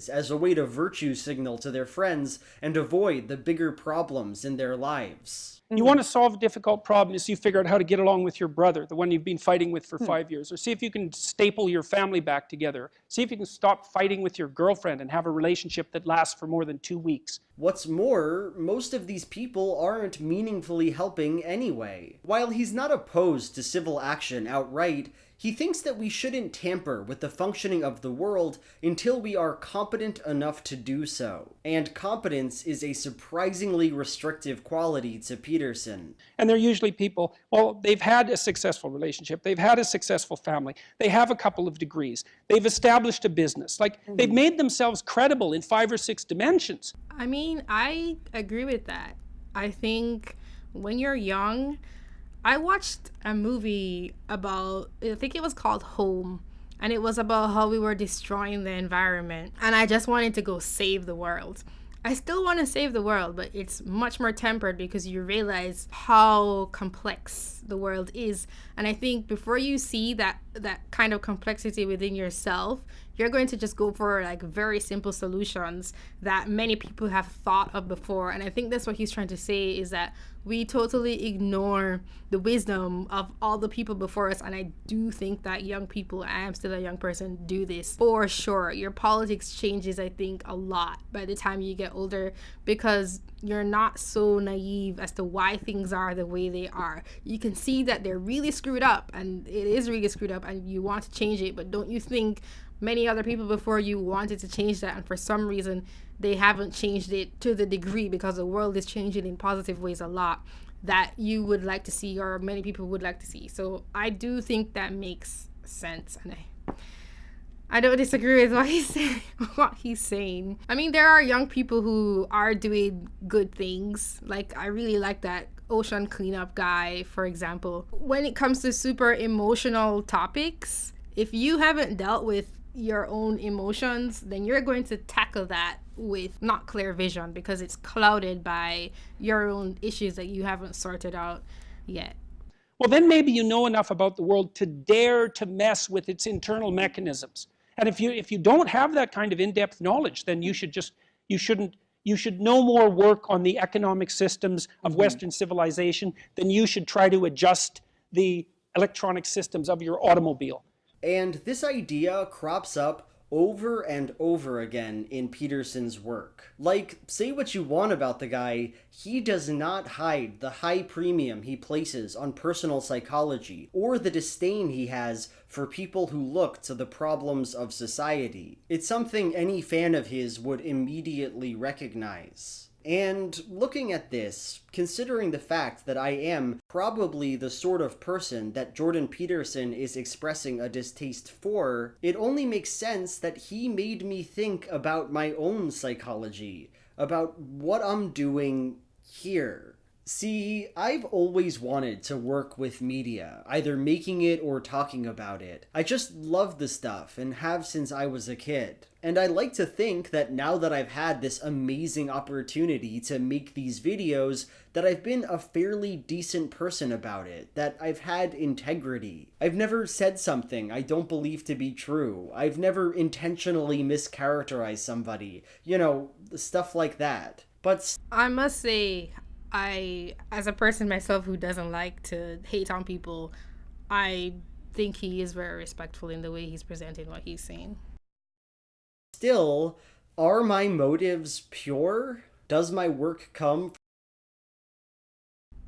Speaker 2: As a way to virtue signal to their friends and avoid the bigger problems in their lives.
Speaker 4: You want to solve a difficult problem, is you figure out how to get along with your brother, the one you've been fighting with for 5 years, or see if you can staple your family back together. See if you can stop fighting with your girlfriend and have a relationship that lasts for more than 2 weeks.
Speaker 2: What's more, most of these people aren't meaningfully helping anyway. While he's not opposed to civil action outright, he thinks that we shouldn't tamper with the functioning of the world until we are competent enough to do so. And competence is a surprisingly restrictive quality to Peterson.
Speaker 4: And they're usually people, well, they've had a successful relationship, they've had a successful family, they have a couple of degrees, they've established a business, like they've made themselves credible in 5 or 6 dimensions.
Speaker 1: I mean, I agree with that. I think when you're young, I watched a movie about, I think it was called Home, and it was about how we were destroying the environment, and I just wanted to go save the world. I still want to save the world, but it's much more tempered because you realize how complex the world is. And I think before you see that kind of complexity within yourself, you're going to just go for like very simple solutions that many people have thought of before. And I think that's what he's trying to say, is that we totally ignore the wisdom of all the people before us. And I do think that young people, I am still a young person, do this for sure. Your politics changes, I think, a lot by the time you get older, because you're not so naive as to why things are the way they are. You can see that they're really screwed up, and it is really screwed up, and you want to change it. But don't you think many other people before you wanted to change that, and for some reason they haven't changed it to the degree, because the world is changing in positive ways a lot, that you would like to see, or many people would like to see. So I do think that makes sense, and I don't disagree with what he's saying. I mean, there are young people who are doing good things. Like, I really like that ocean cleanup guy, for example. When it comes to super emotional topics, if you haven't dealt with your own emotions, then you're going to tackle that with not clear vision, because it's clouded by your own issues that you haven't sorted out yet.
Speaker 4: Well, then maybe you know enough about the world to dare to mess with its internal mechanisms. And if you don't have that kind of in-depth knowledge, then you should no more work on the economic systems of Western civilization than you should try to adjust the electronic systems of your automobile.
Speaker 2: And this idea crops up over and over again in Peterson's work. Like, say what you want about the guy, he does not hide the high premium he places on personal psychology, or the disdain he has for people who look to the problems of society. It's something any fan of his would immediately recognize. And looking at this, considering the fact that I am probably the sort of person that Jordan Peterson is expressing a distaste for, it only makes sense that he made me think about my own psychology, about what I'm doing here. See, I've always wanted to work with media, either making it or talking about it. I just love the stuff and have since I was a kid. And I like to think that now that I've had this amazing opportunity to make these videos, that I've been a fairly decent person about it, that I've had integrity. I've never said something I don't believe to be true. I've never intentionally mischaracterized somebody. You know, stuff like that. But
Speaker 1: I must say, as a person myself who doesn't like to hate on people, I think he is very respectful in the way he's presenting what he's saying.
Speaker 2: still, are my motives pure? Does my work come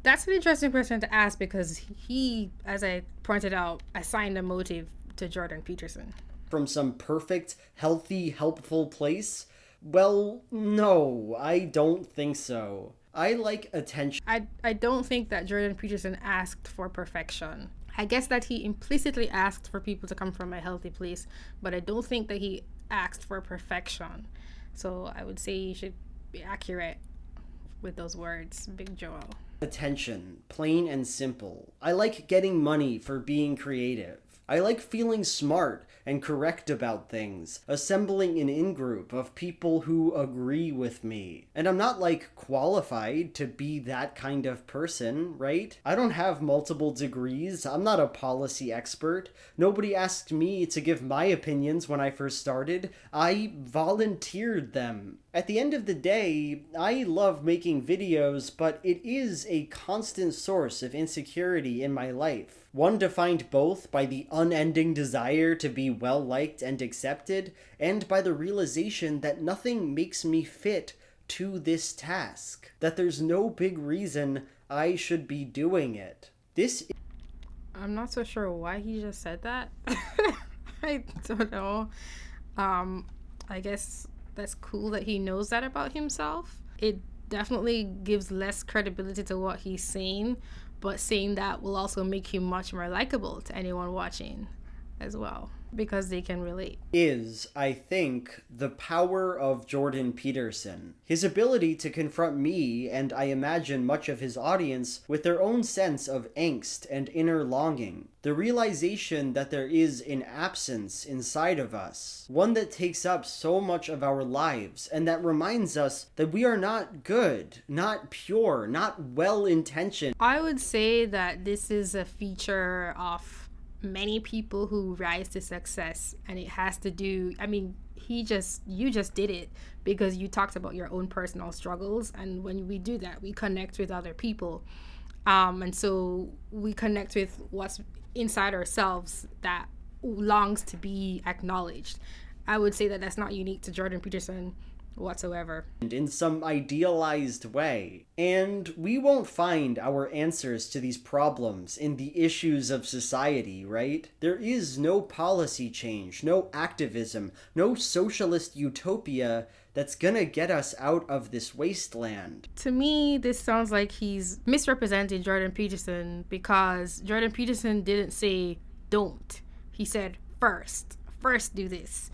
Speaker 1: That's an interesting question to ask because he, as I pointed out, assigned a motive to Jordan Peterson.
Speaker 2: from some perfect, healthy, helpful place? Well, no, I don't think so. I like attention.
Speaker 1: I don't think that Jordan Peterson asked for perfection. I guess that he implicitly asked for people to come from a healthy place, but I don't think that he asked for perfection. So I would say you should be accurate with those words, Big Joel.
Speaker 2: Attention, plain and simple. I like getting money for being creative. I like feeling smart and correct about things, assembling an in-group of people who agree with me. And I'm not like qualified to be that kind of person, right? I don't have multiple degrees. I'm not a policy expert. Nobody asked me to give my opinions when I first started. I volunteered them. At the end of the day, I love making videos, but it is a constant source of insecurity in my life. One defined both by the unending desire to be well-liked and accepted, and by the realization that nothing makes me fit to this task. That there's no big reason I should be doing it.
Speaker 1: I'm not so sure why he just said that. I don't know. I guess that's cool that he knows that about himself. It definitely gives less credibility to what he's saying, but saying that will also make him much more likable to anyone watching as well, because they can relate.
Speaker 2: Is, I think, the power of Jordan Peterson. His ability to confront me, and I imagine much of his audience, with their own sense of angst and inner longing. The realization that there is an absence inside of us, one that takes up so much of our lives, and that reminds us that we are not good, not pure, not well-intentioned.
Speaker 1: I would say that this is a feature of many people who rise to success, and it has to do, I mean, you just did it because you talked about your own personal struggles, and when we do that we connect with other people, and so we connect with what's inside ourselves that longs to be acknowledged. I would say that that's not unique to Jordan Peterson whatsoever.
Speaker 2: In some idealized way. And we won't find our answers to these problems in the issues of society, right? There is no policy change, no activism, no socialist utopia that's gonna get us out of this wasteland.
Speaker 1: To me, this sounds like he's misrepresenting Jordan Peterson, because Jordan Peterson didn't say don't. He said first do this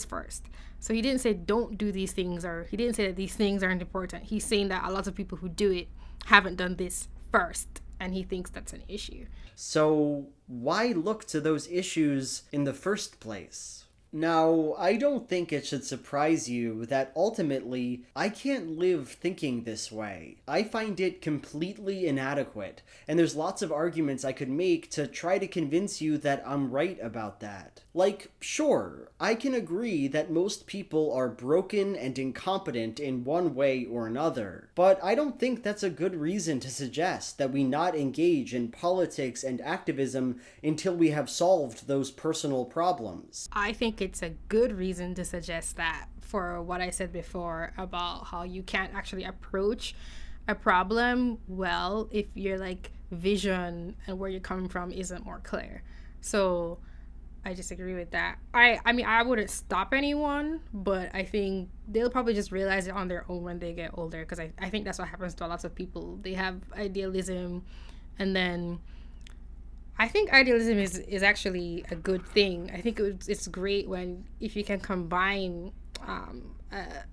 Speaker 1: first. So he didn't say don't do these things, or he didn't say that these things aren't important. He's saying that a lot of people who do it haven't done this first, and he thinks that's an issue.
Speaker 2: So why look to those issues in the first place? Now, I don't think it should surprise you that ultimately I can't live thinking this way. I find it completely inadequate, and there's lots of arguments I could make to try to convince you that I'm right about that. Like, sure, I can agree that most people are broken and incompetent in one way or another, but I don't think that's a good reason to suggest that we not engage in politics and activism until we have solved those personal problems.
Speaker 1: I think it's a good reason to suggest that, for what I said before about how you can't actually approach a problem well if your like vision and where you're coming from isn't more clear. So I disagree with that. I mean, I wouldn't stop anyone, but I think they'll probably just realize it on their own when they get older, because I think that's what happens to a lot of people. They have idealism, and then I think idealism is actually a good thing. I think it's great if you can combine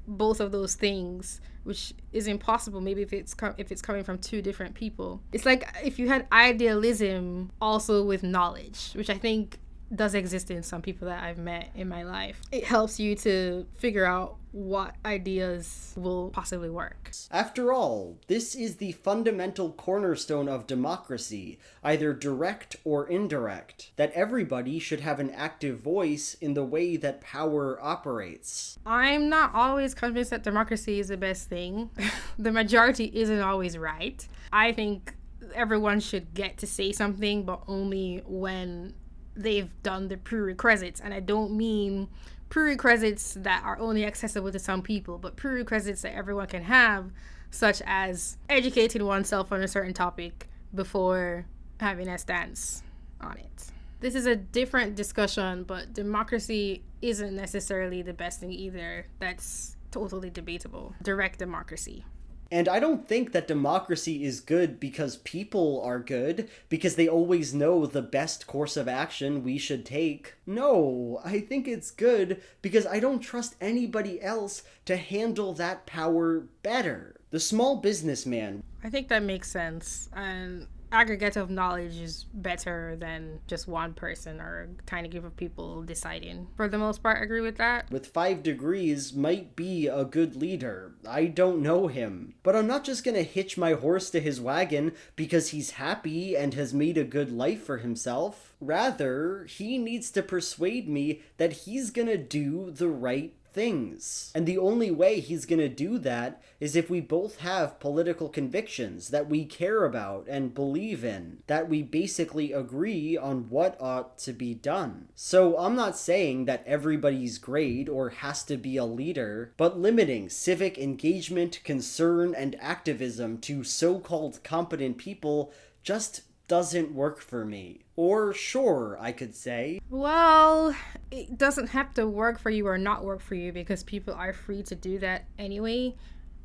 Speaker 1: both of those things, which is impossible maybe if it's coming from two different people. It's like if you had idealism also with knowledge, which I think does exist in some people that I've met in my life. It helps you to figure out what ideas will possibly work.
Speaker 2: After all, this is the fundamental cornerstone of democracy, either direct or indirect, that everybody should have an active voice in the way that power operates.
Speaker 1: I'm not always convinced that democracy is the best thing. The majority isn't always right. I think everyone should get to say something, but only when they've done the prerequisites. And I don't mean prerequisites that are only accessible to some people, but prerequisites that everyone can have, such as educating oneself on a certain topic before having a stance on it. This is a different discussion, but democracy isn't necessarily the best thing either. That's totally debatable. Direct democracy.
Speaker 2: And I don't think that democracy is good because people are good, because they always know the best course of action we should take. No, I think it's good because I don't trust anybody else to handle that power better. The small businessman.
Speaker 1: I think that makes sense. And aggregate of knowledge is better than just one person or a tiny group of people deciding. For the most part, I agree with that.
Speaker 2: With 5 degrees might be a good leader. I don't know him. But I'm not just gonna hitch my horse to his wagon because he's happy and has made a good life for himself. Rather, he needs to persuade me that he's gonna do the right things. And the only way he's gonna do that is if we both have political convictions that we care about and believe in, that we basically agree on what ought to be done. So I'm not saying that everybody's great or has to be a leader, but limiting civic engagement, concern, and activism to so-called competent people just doesn't work for me. Or sure, I could say.
Speaker 1: Well, it doesn't have to work for you or not work for you because people are free to do that anyway.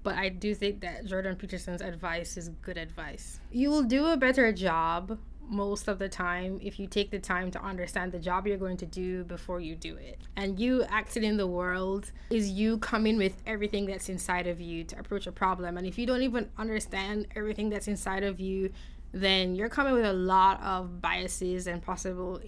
Speaker 1: But I do think that Jordan Peterson's advice is good advice. You will do a better job most of the time if you take the time to understand the job you're going to do before you do it. And you acting in the world is you coming with everything that's inside of you to approach a problem. And if you don't even understand everything that's inside of you, then you're coming with a lot of biases and possible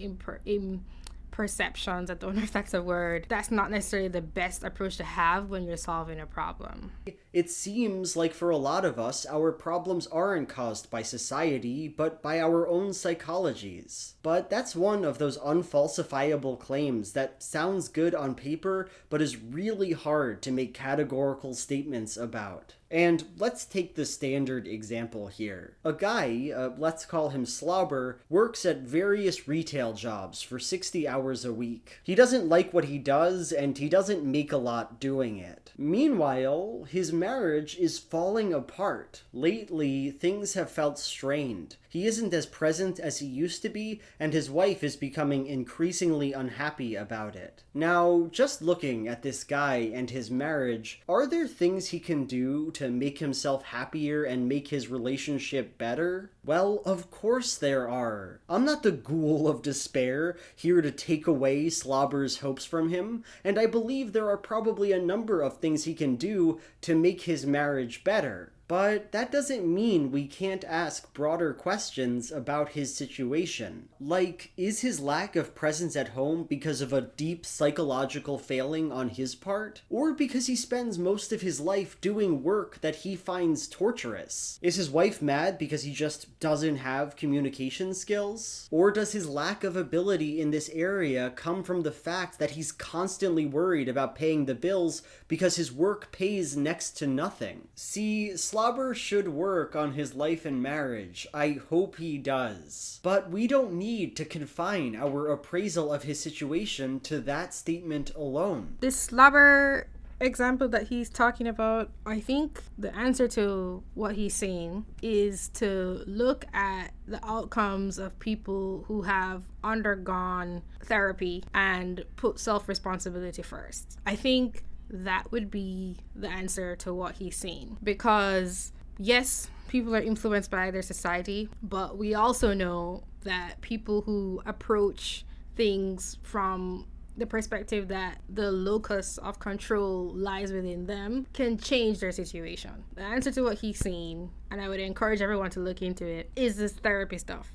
Speaker 1: imperceptions. I don't know if that's a word. That's not necessarily the best approach to have when you're solving a problem.
Speaker 2: It seems like for a lot of us, our problems aren't caused by society, but by our own psychologies. But that's one of those unfalsifiable claims that sounds good on paper, but is really hard to make categorical statements about. And let's take the standard example here. A guy, let's call him Slobber, works at various retail jobs for 60 hours a week. He doesn't like what he does, and he doesn't make a lot doing it. Meanwhile, his marriage is falling apart. Lately, things have felt strained. He isn't as present as he used to be, and his wife is becoming increasingly unhappy about it. Now, just looking at this guy and his marriage, are there things he can do to make himself happier and make his relationship better? Well, of course there are. I'm not the ghoul of despair, here to take away Slobber's hopes from him, and I believe there are probably a number of things he can do to make his marriage better. But that doesn't mean we can't ask broader questions about his situation. Like, is his lack of presence at home because of a deep psychological failing on his part? Or because he spends most of his life doing work that he finds torturous? Is his wife mad because he just doesn't have communication skills? Or does his lack of ability in this area come from the fact that he's constantly worried about paying the bills because his work pays next to nothing? See, Slobber should work on his life and marriage. I hope he does. But we don't need to confine our appraisal of his situation to that statement alone.
Speaker 1: This Slobber example that he's talking about, I think the answer to what he's saying is to look at the outcomes of people who have undergone therapy and put self-responsibility first. I think that would be the answer to what he's saying, because yes, people are influenced by their society, but we also know that people who approach things from the perspective that the locus of control lies within them can change their situation. The answer to what he's saying, and I would encourage everyone to look into it, is this therapy stuff.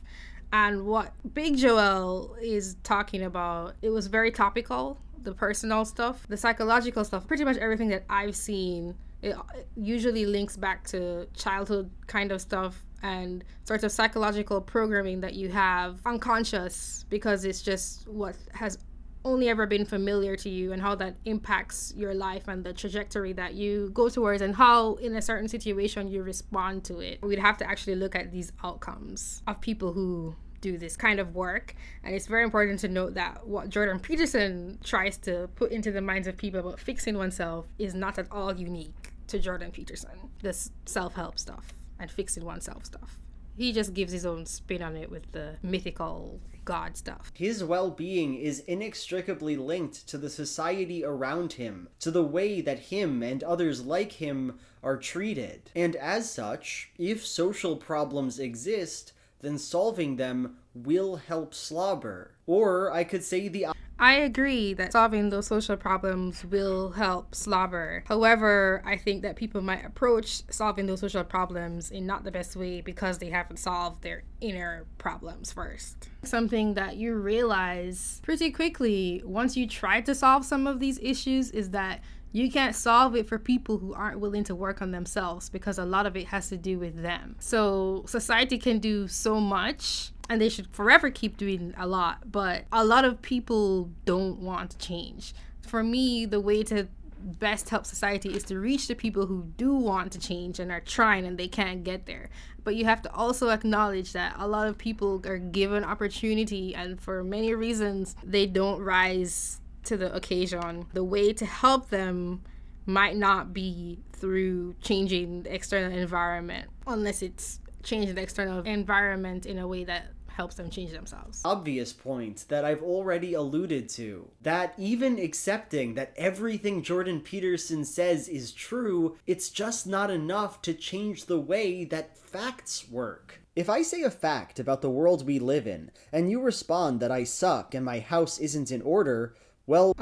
Speaker 1: And what Big Joel is talking about, it was very topical. The personal stuff, the psychological stuff, pretty much everything that I've seen, it usually links back to childhood kind of stuff and sorts of psychological programming that you have unconscious, because it's just what has only ever been familiar to you and how that impacts your life and the trajectory that you go towards and how in a certain situation you respond to it. We'd have to actually look at these outcomes of people who do this kind of work, and it's very important to note that what Jordan Peterson tries to put into the minds of people about fixing oneself is not at all unique to Jordan Peterson, this self-help stuff and fixing oneself stuff. He just gives his own spin on it with the mythical God stuff.
Speaker 2: His well-being is inextricably linked to the society around him, to the way that him and others like him are treated. And as such, if social problems exist, then solving them will help slobber. Or I could say
Speaker 1: I agree that solving those social problems will help slobber. However, I think that people might approach solving those social problems in not the best way because they haven't solved their inner problems first. Something that you realize pretty quickly once you try to solve some of these issues is that you can't solve it for people who aren't willing to work on themselves, because a lot of it has to do with them. So society can do so much, and they should forever keep doing a lot, but a lot of people don't want to change. For me, the way to best help society is to reach the people who do want to change and are trying and they can't get there. But you have to also acknowledge that a lot of people are given opportunity, and for many reasons they don't rise to the occasion. The way to help them might not be through changing the external environment, unless it's changing the external environment in a way that helps them change themselves.
Speaker 2: Obvious point that I've already alluded to, that even accepting that everything Jordan Peterson says is true, it's just not enough to change the way that facts work. If I say a fact about the world we live in, and you respond that I suck and my house isn't in order, well,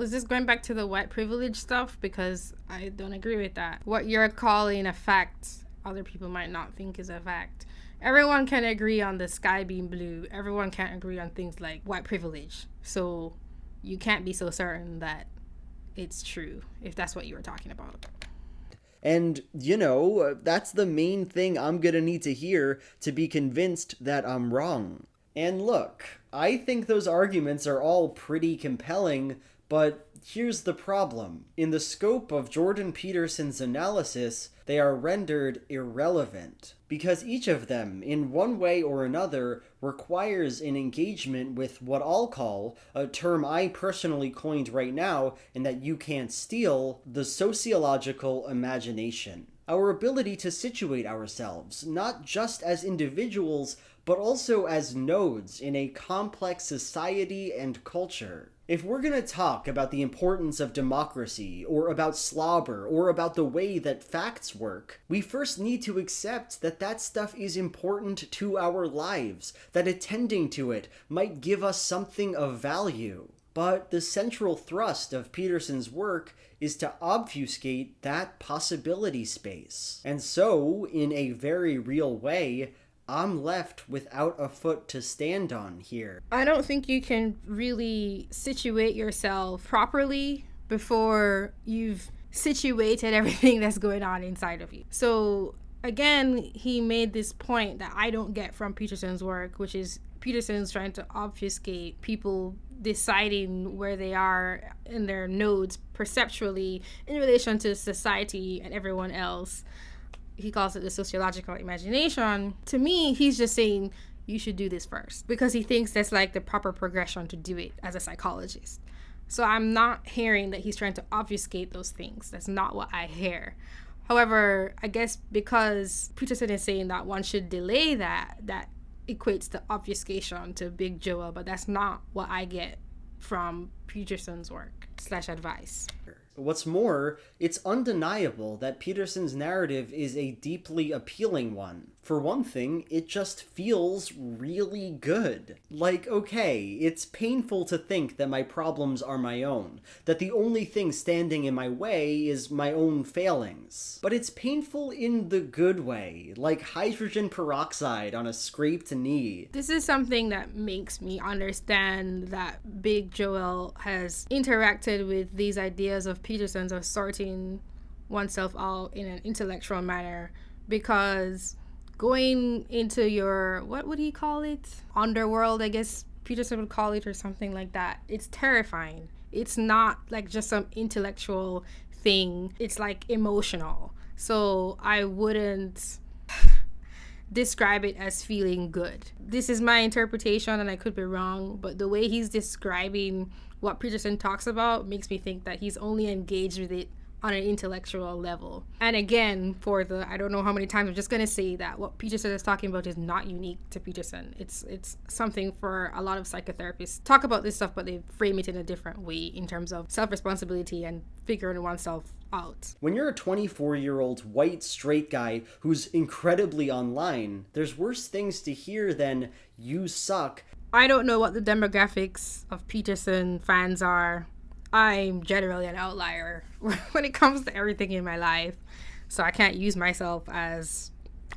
Speaker 1: is this going back to the white privilege stuff? Because I don't agree with that. What you're calling a fact, other people might not think is a fact. Everyone can agree on the sky being blue. Everyone can't agree on things like white privilege. So you can't be so certain that it's true, if that's what you were talking about.
Speaker 2: And, that's the main thing I'm gonna need to hear to be convinced that I'm wrong. And look, I think those arguments are all pretty compelling, but here's the problem. In the scope of Jordan Peterson's analysis, they are rendered irrelevant, because each of them, in one way or another, requires an engagement with what I'll call, a term I personally coined right now and that you can't steal, the sociological imagination. Our ability to situate ourselves, not just as individuals, but also as nodes in a complex society and culture. If we're going to talk about the importance of democracy, or about slobber, or about the way that facts work, we first need to accept that that stuff is important to our lives, that attending to it might give us something of value. But the central thrust of Peterson's work is to obfuscate that possibility space. And so, in a very real way, I'm left without a foot to stand on here.
Speaker 1: I don't think you can really situate yourself properly before you've situated everything that's going on inside of you. So again, he made this point that I don't get from Peterson's work, which is Peterson's trying to obfuscate people deciding where they are in their nodes perceptually in relation to society and everyone else. He calls it the sociological imagination. To me, he's just saying you should do this first, because he thinks that's like the proper progression to do it as a psychologist. So I'm not hearing that he's trying to obfuscate those things. That's not what I hear. However, I guess because Peterson is saying that one should delay that equates to obfuscation to Big Joel, but that's not what I get from Peterson's work / advice.
Speaker 2: What's more, it's undeniable that Peterson's narrative is a deeply appealing one. For one thing, it just feels really good. Like, okay, it's painful to think that my problems are my own, that the only thing standing in my way is my own failings. But it's painful in the good way, like hydrogen peroxide on a scraped knee.
Speaker 1: This is something that makes me understand that Big Joel has interacted with these ideas of Peterson's of sorting oneself out in an intellectual manner, because going into your, what would he call it? Underworld, I guess Peterson would call it, or something like that. It's terrifying. It's not like just some intellectual thing. It's like emotional. So I wouldn't describe it as feeling good. This is my interpretation and I could be wrong, but the way he's describing what Peterson talks about makes me think that he's only engaged with it on an intellectual level. And again, for the, I don't know how many times, I'm just going to say that what Peterson is talking about is not unique to Peterson. It's something for a lot of psychotherapists. Talk about this stuff, but they frame it in a different way in terms of self-responsibility and figuring oneself out.
Speaker 2: When you're a 24-year-old white straight guy who's incredibly online, there's worse things to hear than "you suck."
Speaker 1: I don't know what the demographics of Peterson fans are. I'm generally an outlier when it comes to everything in my life, so I can't use myself as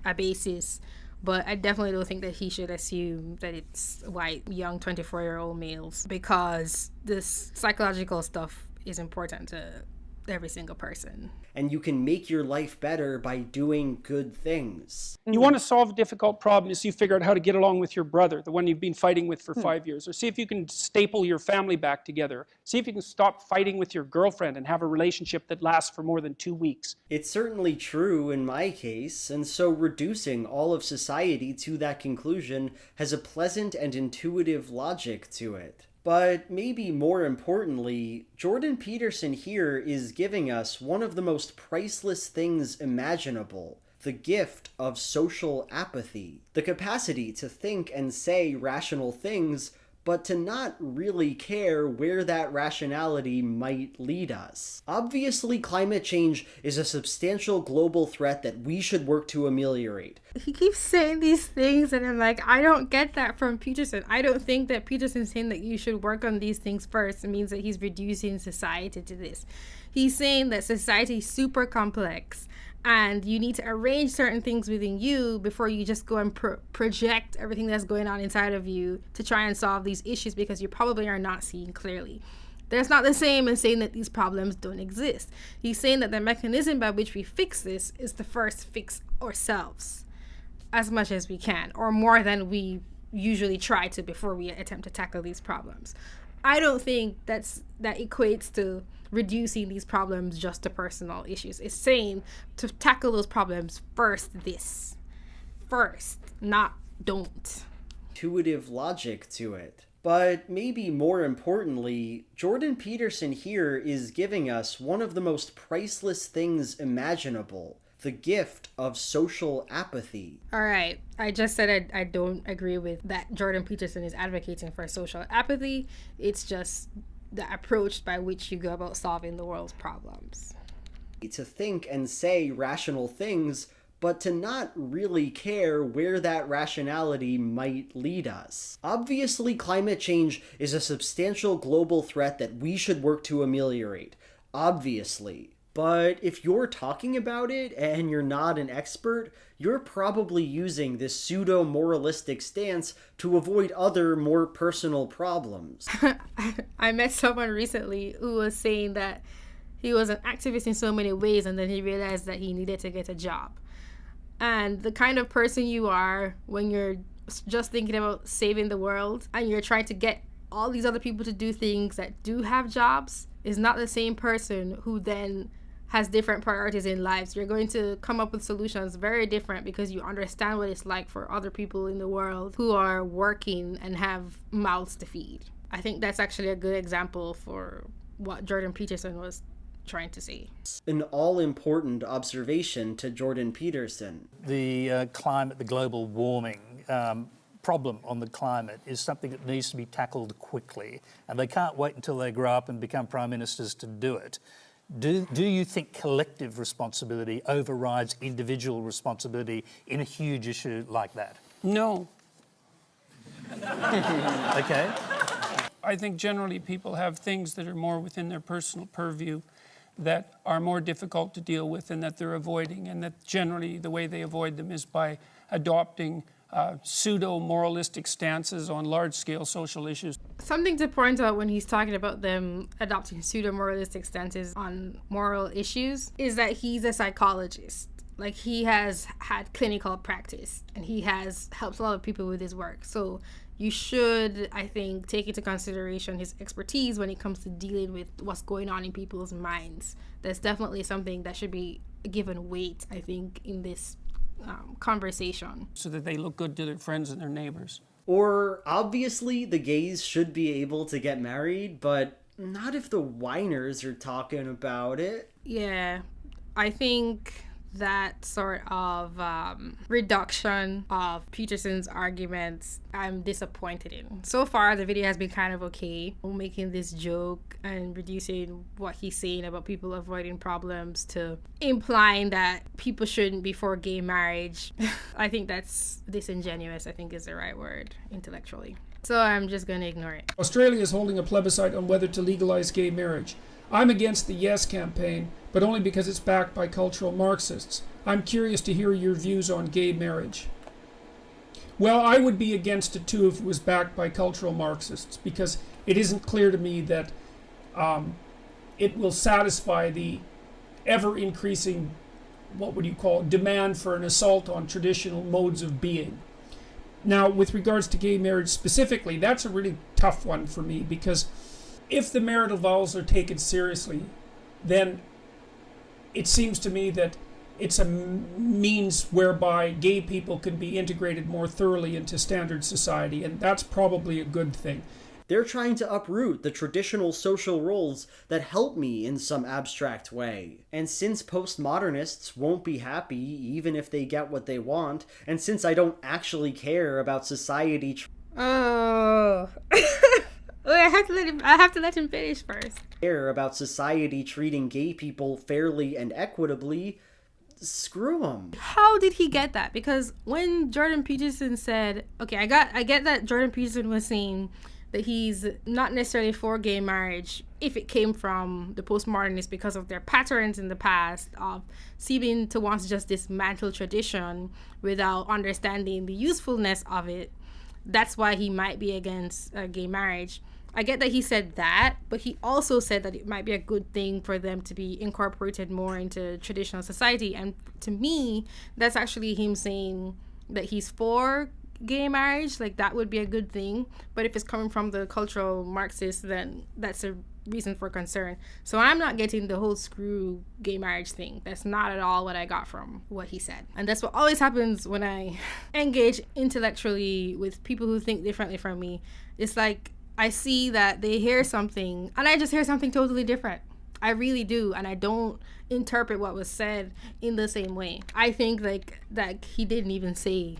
Speaker 1: a basis, but I definitely don't think that he should assume that it's white, young 24-year-old males, because this psychological stuff is important to every single person.
Speaker 2: And you can make your life better by doing good things.
Speaker 4: You want to solve a difficult problem, is you figure out how to get along with your brother, the one you've been fighting with for 5 years, or see if you can staple your family back together. See if you can stop fighting with your girlfriend and have a relationship that lasts for more than 2 weeks.
Speaker 2: It's certainly true in my case, and so reducing all of society to that conclusion has a pleasant and intuitive logic to it. But maybe more importantly, Jordan Peterson here is giving us one of the most priceless things imaginable: the gift of social apathy. The capacity to think and say rational things, but to not really care where that rationality might lead us. Obviously, climate change is a substantial global threat that we should work to ameliorate.
Speaker 1: He keeps saying these things and I'm like, I don't get that from Peterson. I don't think that Peterson saying that you should work on these things first means that he's reducing society to this. He's saying that society is super complex and you need to arrange certain things within you before you just go and project everything that's going on inside of you to try and solve these issues, because you probably are not seeing clearly. That's not the same as saying that these problems don't exist. He's saying that the mechanism by which we fix this is to first fix ourselves as much as we can, or more than we usually try to before we attempt to tackle these problems. I don't think that equates to reducing these problems just to personal issues. It's saying to tackle those problems first, not don't.
Speaker 2: Intuitive logic to it. But maybe more importantly, Jordan Peterson here is giving us one of the most priceless things imaginable: the gift of social apathy.
Speaker 1: All right, I just said I don't agree with that Jordan Peterson is advocating for social apathy. It's just the approach by which you go about solving the world's problems.
Speaker 2: To think and say rational things, but to not really care where that rationality might lead us. Obviously, climate change is a substantial global threat that we should work to ameliorate. Obviously. But if you're talking about it and you're not an expert, you're probably using this pseudo-moralistic stance to avoid other, more personal problems.
Speaker 1: I met someone recently who was saying that he was an activist in so many ways, and then he realized that he needed to get a job. And the kind of person you are when you're just thinking about saving the world and you're trying to get all these other people to do things that do have jobs is not the same person who then has different priorities in lives. You're going to come up with solutions very different because you understand what it's like for other people in the world who are working and have mouths to feed. I think that's actually a good example for what Jordan Peterson was trying to say.
Speaker 2: An all-important observation to Jordan Peterson.
Speaker 5: The climate, the global warming problem on the climate is something that needs to be tackled quickly, and they can't wait until they grow up and become prime ministers to do it. Do you think collective responsibility overrides individual responsibility in a huge issue like that?
Speaker 4: No.
Speaker 5: Okay.
Speaker 4: I think generally people have things that are more within their personal purview that are more difficult to deal with and that they're avoiding, and that generally the way they avoid them is by adopting pseudo-moralistic stances on large-scale social issues.
Speaker 1: Something to point out when he's talking about them adopting pseudo-moralistic stances on moral issues is that he's a psychologist. Like, he has had clinical practice and he has helped a lot of people with his work. So you should, I think, take into consideration his expertise when it comes to dealing with what's going on in people's minds. That's definitely something that should be given weight, I think, in this conversation.
Speaker 4: So that they look good to their friends and their neighbors.
Speaker 2: Or, obviously, the gays should be able to get married, but not if the whiners are talking about it.
Speaker 1: Yeah, I think that sort of reduction of Peterson's arguments I'm disappointed in. So far, the video has been kind of okay, making this joke and reducing what he's saying about people avoiding problems to implying that people shouldn't be for gay marriage. I think that's disingenuous, I think is the right word intellectually. So I'm just going to ignore it.
Speaker 6: Australia is holding a plebiscite on whether to legalize gay marriage. I'm against the Yes campaign, but only because it's backed by cultural Marxists. I'm curious to hear your views on gay marriage. Well, I would be against it too if it was backed by cultural Marxists, because it isn't clear to me that it will satisfy the ever-increasing, what would you call it, demand for an assault on traditional modes of being. Now, with regards to gay marriage specifically, that's a really tough one for me, because if the marital vows are taken seriously, then it seems to me that it's a means whereby gay people can be integrated more thoroughly into standard society, and that's probably a good thing.
Speaker 2: They're trying to uproot the traditional social roles that help me in some abstract way. And since postmodernists won't be happy even if they get what they want, and since I don't actually care about society...
Speaker 1: Oh... I have to let him finish first.
Speaker 2: Care about society treating gay people fairly and equitably, screw him.
Speaker 1: How did he get that? Because when Jordan Peterson said, okay, I get that Jordan Peterson was saying that he's not necessarily for gay marriage if it came from the postmodernists because of their patterns in the past of seeming to want to just dismantle tradition without understanding the usefulness of it. That's why he might be against gay marriage. I get that he said that, but he also said that it might be a good thing for them to be incorporated more into traditional society. And to me, that's actually him saying that he's for gay marriage. Like, that would be a good thing. But if it's coming from the cultural Marxists, then that's a reason for concern. So I'm not getting the whole screw gay marriage thing. That's not at all what I got from what he said. And that's what always happens when I engage intellectually with people who think differently from me. It's like, I see that they hear something and I just hear something totally different. I really do. And I don't interpret what was said in the same way. I think like he didn't even say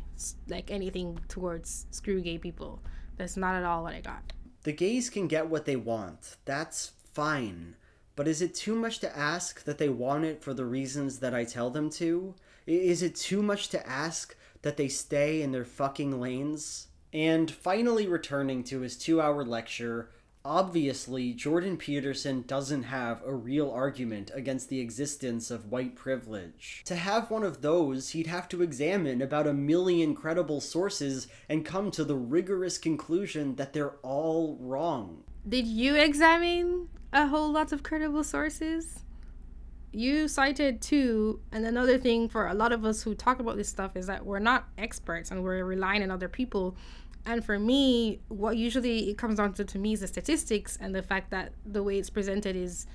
Speaker 1: like anything towards screw gay people. That's not at all what I got.
Speaker 2: The gays can get what they want. That's fine. But is it too much to ask that they want it for the reasons that I tell them to? Is it too much to ask that they stay in their fucking lanes? And finally returning to his 2-hour lecture, obviously Jordan Peterson doesn't have a real argument against the existence of white privilege. To have one of those, he'd have to examine about 1 million credible sources and come to the rigorous conclusion that they're all wrong.
Speaker 1: Did you examine a whole lot of credible sources? You cited 2, and another thing for a lot of us who talk about this stuff is that we're not experts and we're relying on other people. And for me, what usually it comes down to me is the statistics and the fact that the way it's presented is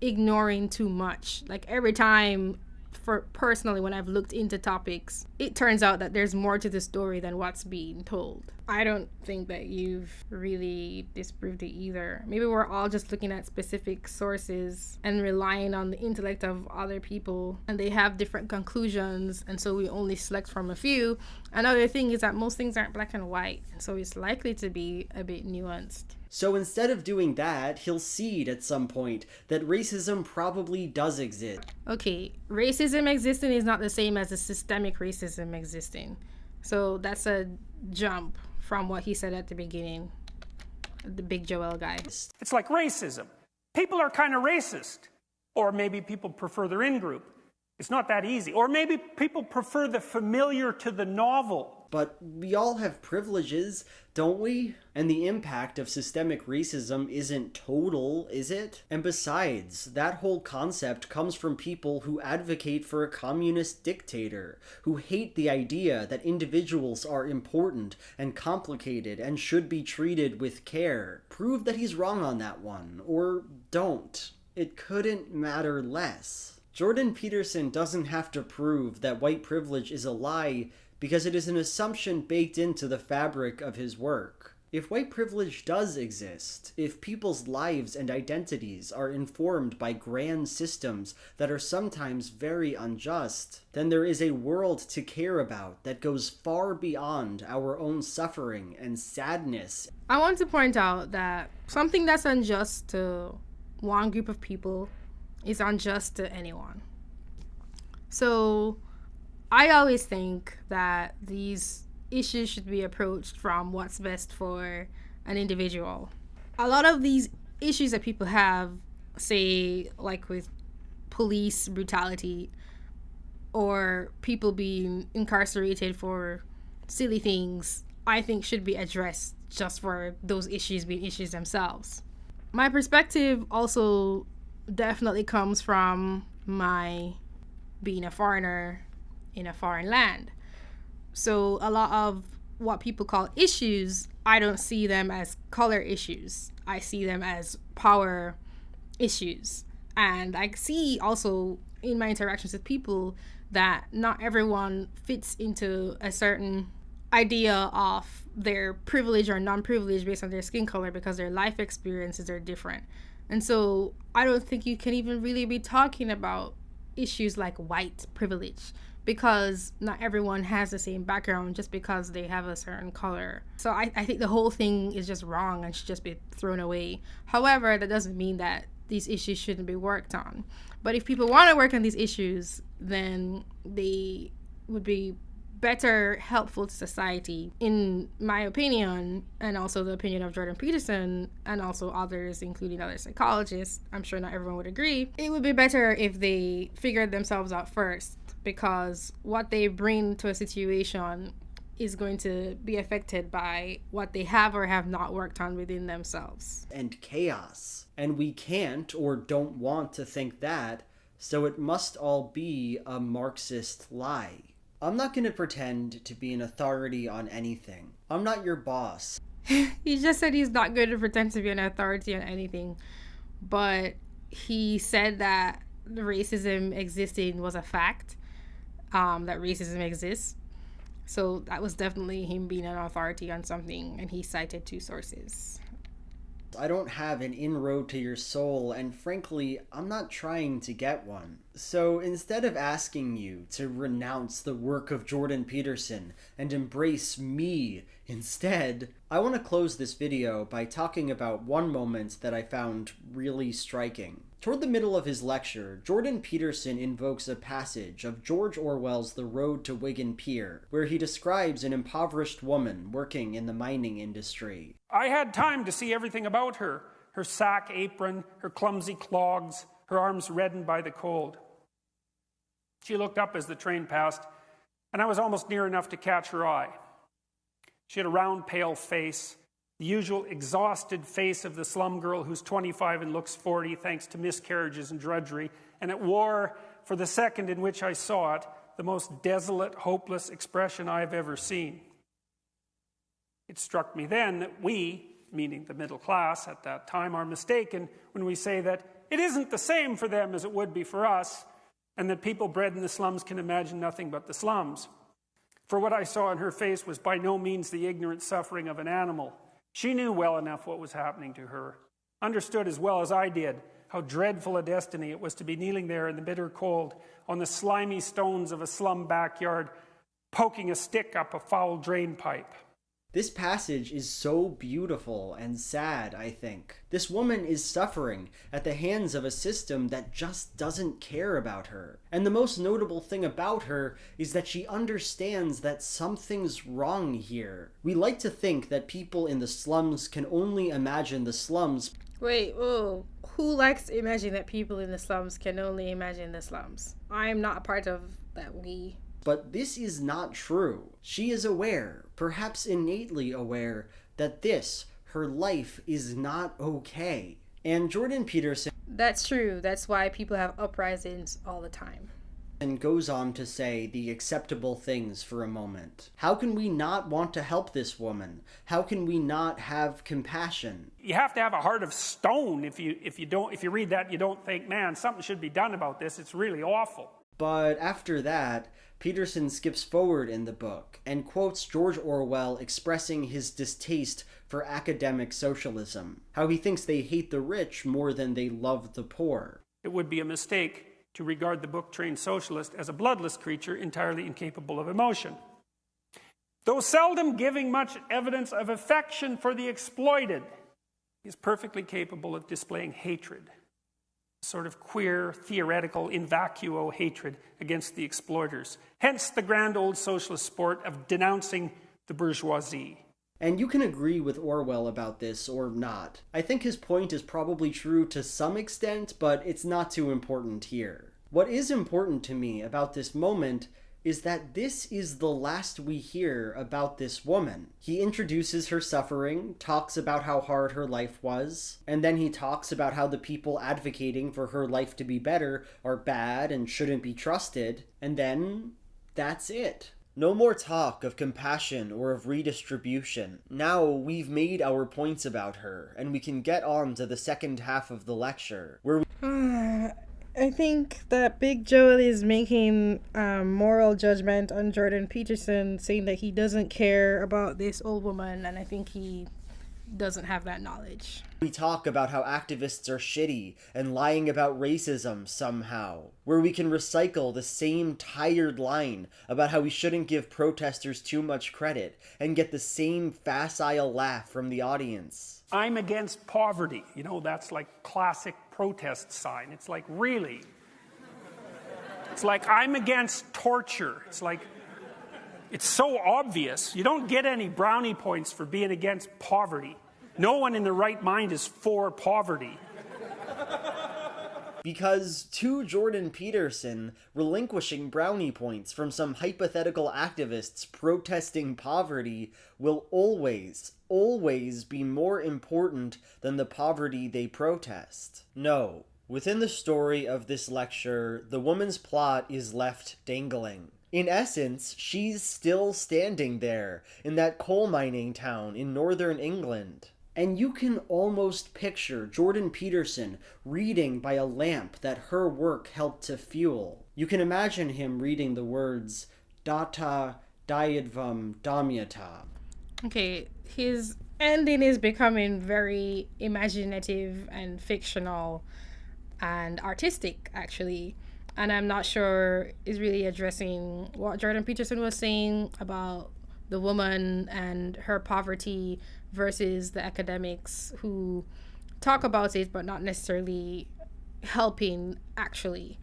Speaker 1: ignoring too much. Like, every time for personally, when I've looked into topics, it turns out that there's more to the story than what's being told. I don't think that you've really disproved it either. Maybe we're all just looking at specific sources and relying on the intellect of other people, and they have different conclusions, and so we only select from a few. Another thing is that most things aren't black and white, and so it's likely to be a bit nuanced.
Speaker 2: So instead of doing that, he'll cede at some point that racism probably does exist.
Speaker 1: Okay, racism existing is not the same as the systemic racism existing. So that's a jump from what he said at the beginning, the Big Joel guy.
Speaker 4: It's like racism. People are kind of racist. Or maybe people prefer their in-group. It's not that easy. Or maybe people prefer the familiar to the novel.
Speaker 2: But we all have privileges, don't we? And the impact of systemic racism isn't total, is it? And besides, that whole concept comes from people who advocate for a communist dictator, who hate the idea that individuals are important and complicated and should be treated with care. Prove that he's wrong on that one, or don't. It couldn't matter less. Jordan Peterson doesn't have to prove that white privilege is a lie, because it is an assumption baked into the fabric of his work. If white privilege does exist, if people's lives and identities are informed by grand systems that are sometimes very unjust, then there is a world to care about that goes far beyond our own suffering and sadness.
Speaker 1: I want to point out that something that's unjust to one group of people is unjust to anyone. So I always think that these issues should be approached from what's best for an individual. A lot of these issues that people have, say, like with police brutality or people being incarcerated for silly things, I think should be addressed just for those issues being issues themselves. My perspective also definitely comes from my being a foreigner in a foreign land. So a lot of what people call issues, I don't see them as color issues. I see them as power issues. And I see also in my interactions with people that not everyone fits into a certain idea of their privilege or non-privilege based on their skin color because their life experiences are different. And so I don't think you can even really be talking about issues like white privilege, because not everyone has the same background just because they have a certain color. So I think the whole thing is just wrong and should just be thrown away. However, that doesn't mean that these issues shouldn't be worked on. But if people want to work on these issues, then they would be better helpful to society, in my opinion, and also the opinion of Jordan Peterson and also others, including other psychologists. I'm sure not everyone would agree. It would be better if they figured themselves out first, because what they bring to a situation is going to be affected by what they have or have not worked on within themselves.
Speaker 2: And chaos. And we can't or don't want to think that, so it must all be a Marxist lie. I'm not going to pretend to be an authority on anything. I'm not your boss.
Speaker 1: He just said he's not going to pretend to be an authority on anything, but he said that racism existing was a fact, that racism exists. So that was definitely him being an authority on something, and he cited 2 sources.
Speaker 2: I don't have an inroad to your soul, and frankly, I'm not trying to get one. So instead of asking you to renounce the work of Jordan Peterson and embrace me instead, I want to close this video by talking about one moment that I found really striking. Toward the middle of his lecture, Jordan Peterson invokes a passage of George Orwell's The Road to Wigan Pier, where he describes an impoverished woman working in the mining industry.
Speaker 4: I had time to see everything about her. Her sack apron, her clumsy clogs, her arms reddened by the cold. She looked up as the train passed, and I was almost near enough to catch her eye. She had a round, pale face, the usual exhausted face of the slum girl who's 25 and looks 40 thanks to miscarriages and drudgery, and it wore, for the second in which I saw it, the most desolate, hopeless expression I've ever seen. It struck me then that we, meaning the middle class at that time, are mistaken when we say that it isn't the same for them as it would be for us, and that people bred in the slums can imagine nothing but the slums. For what I saw in her face was by no means the ignorant suffering of an animal. She knew well enough what was happening to her, understood as well as I did how dreadful a destiny it was to be kneeling there in the bitter cold on the slimy stones of a slum backyard, poking a stick up a foul drain pipe.
Speaker 2: This passage is so beautiful and sad, I think. This woman is suffering at the hands of a system that just doesn't care about her. And the most notable thing about her is that she understands that something's wrong here. We like to think that people in the slums can only imagine the slums.
Speaker 1: Wait, oh, who likes to imagine that people in the slums can only imagine the slums? I'm not a part of that we.
Speaker 2: But this is not true. She is aware, perhaps innately aware, that this, her life, is not okay. And Jordan Peterson...
Speaker 1: That's true. That's why people have uprisings all the time.
Speaker 2: And goes on to say the acceptable things for a moment. How can we not want to help this woman? How can we not have compassion?
Speaker 4: You have to have a heart of stone if you read that, you don't think, man, something should be done about this. It's really awful.
Speaker 2: But after that, Peterson skips forward in the book and quotes George Orwell expressing his distaste for academic socialism, how he thinks they hate the rich more than they love the poor.
Speaker 4: It would be a mistake to regard the book-trained socialist as a bloodless creature entirely incapable of emotion. Though seldom giving much evidence of affection for the exploited, he is perfectly capable of displaying hatred. Sort of queer, theoretical, in vacuo hatred against the exploiters. Hence the grand old socialist sport of denouncing the bourgeoisie.
Speaker 2: And you can agree with Orwell about this or not. I think his point is probably true to some extent, but it's not too important here. What is important to me about this moment is that this is the last we hear about this woman. He introduces her suffering, talks about how hard her life was, and then he talks about how the people advocating for her life to be better are bad and shouldn't be trusted, and then that's it. No more talk of compassion or of redistribution. Now we've made our points about her, and we can get on to the second half of the lecture, where
Speaker 1: I think that Big Joel is making moral judgment on Jordan Peterson, saying that he doesn't care about this old woman, and I think he doesn't have that knowledge.
Speaker 2: we talk about how activists are shitty and lying about racism somehow, where we can recycle the same tired line about how we shouldn't give protesters too much credit and get the same facile laugh from the audience.
Speaker 4: I'm against poverty. You know, that's like classic protest sign. It's like, really? It's like, I'm against torture. It's like, it's so obvious. You don't get any brownie points for being against poverty. No one in their right mind is for poverty.
Speaker 2: Because to Jordan Peterson, relinquishing brownie points from some hypothetical activists protesting poverty will always be more important than the poverty they protest. No, within the story of this lecture, the woman's plot is left dangling. In essence, she's still standing there in that coal mining town in northern England. And you can almost picture Jordan Peterson reading by a lamp that her work helped to fuel. You can imagine him reading the words, Data Diadvam Damyata.
Speaker 1: Okay, his ending is becoming very imaginative and fictional and artistic, actually. And I'm not sure is really addressing what Jordan Peterson was saying about the woman and her poverty versus the academics who talk about it but not necessarily helping actually.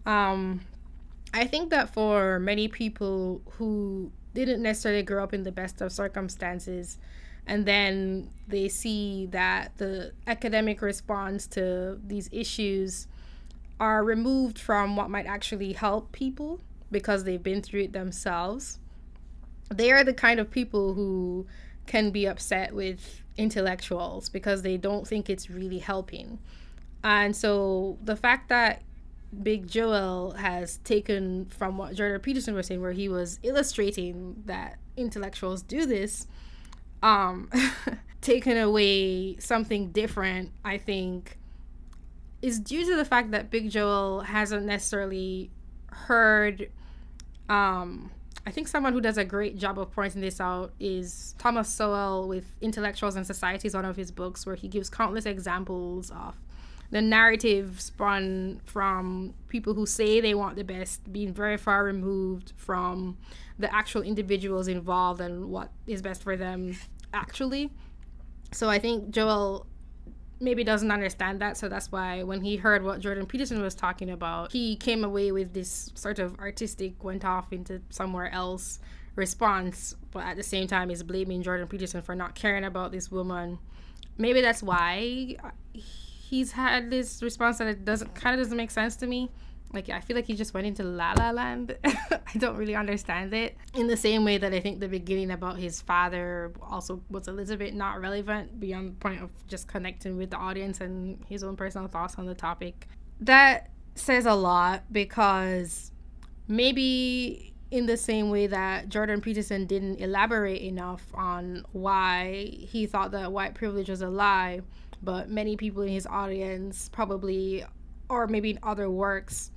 Speaker 1: I think that for many people who didn't necessarily grow up in the best of circumstances and then they see that the academic response to these issues are removed from what might actually help people because they've been through it themselves, they are the kind of people who can be upset with intellectuals because they don't think it's really helping. And so the fact that Big Joel has taken from what Jordan Peterson was saying, where he was illustrating that intellectuals do this, taken away something different, I think, is due to the fact that Big Joel hasn't necessarily heard, I think someone who does a great job of pointing this out is Thomas Sowell with Intellectuals and Societies, one of his books, where he gives countless examples of the narrative spun from people who say they want the best being very far removed from the actual individuals involved and what is best for them actually. So I think Joel maybe doesn't understand that, so that's why when he heard what Jordan Peterson was talking about, he came away with this sort of artistic, went off into somewhere else response, but at the same time is blaming Jordan Peterson for not caring about this woman. Maybe that's why he's had this response that it doesn't make sense to me. Like, I feel like he just went into La La Land. I don't really understand it. In the same way that I think the beginning about his father also was a little bit not relevant beyond the point of just connecting with the audience and his own personal thoughts on the topic. That says a lot, because maybe in the same way that Jordan Peterson didn't elaborate enough on why he thought that white privilege was a lie, but many people in his audience probably, or maybe in other works,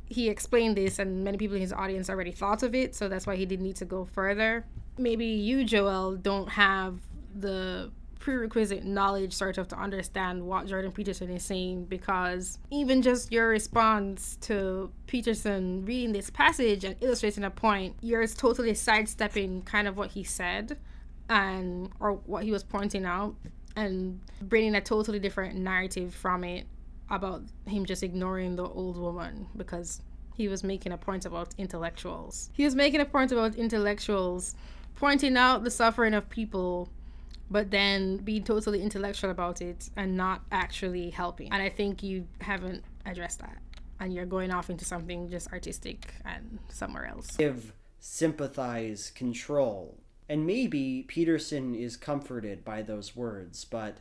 Speaker 1: he explained this and many people in his audience already thought of it, so that's why he didn't need to go further. Maybe you, Joel, don't have the prerequisite knowledge sort of to understand what Jordan Peterson is saying, because even just your response to Peterson reading this passage and illustrating a point, you're totally sidestepping kind of what he said and or what he was pointing out and bringing a totally different narrative from it about him just ignoring the old woman, because he was making a point about intellectuals. He was making a point about intellectuals, pointing out the suffering of people, but then being totally intellectual about it and not actually helping. And I think you haven't addressed that, and you're going off into something just artistic and somewhere else.
Speaker 2: Give, sympathize, control. And maybe Peterson is comforted by those words, but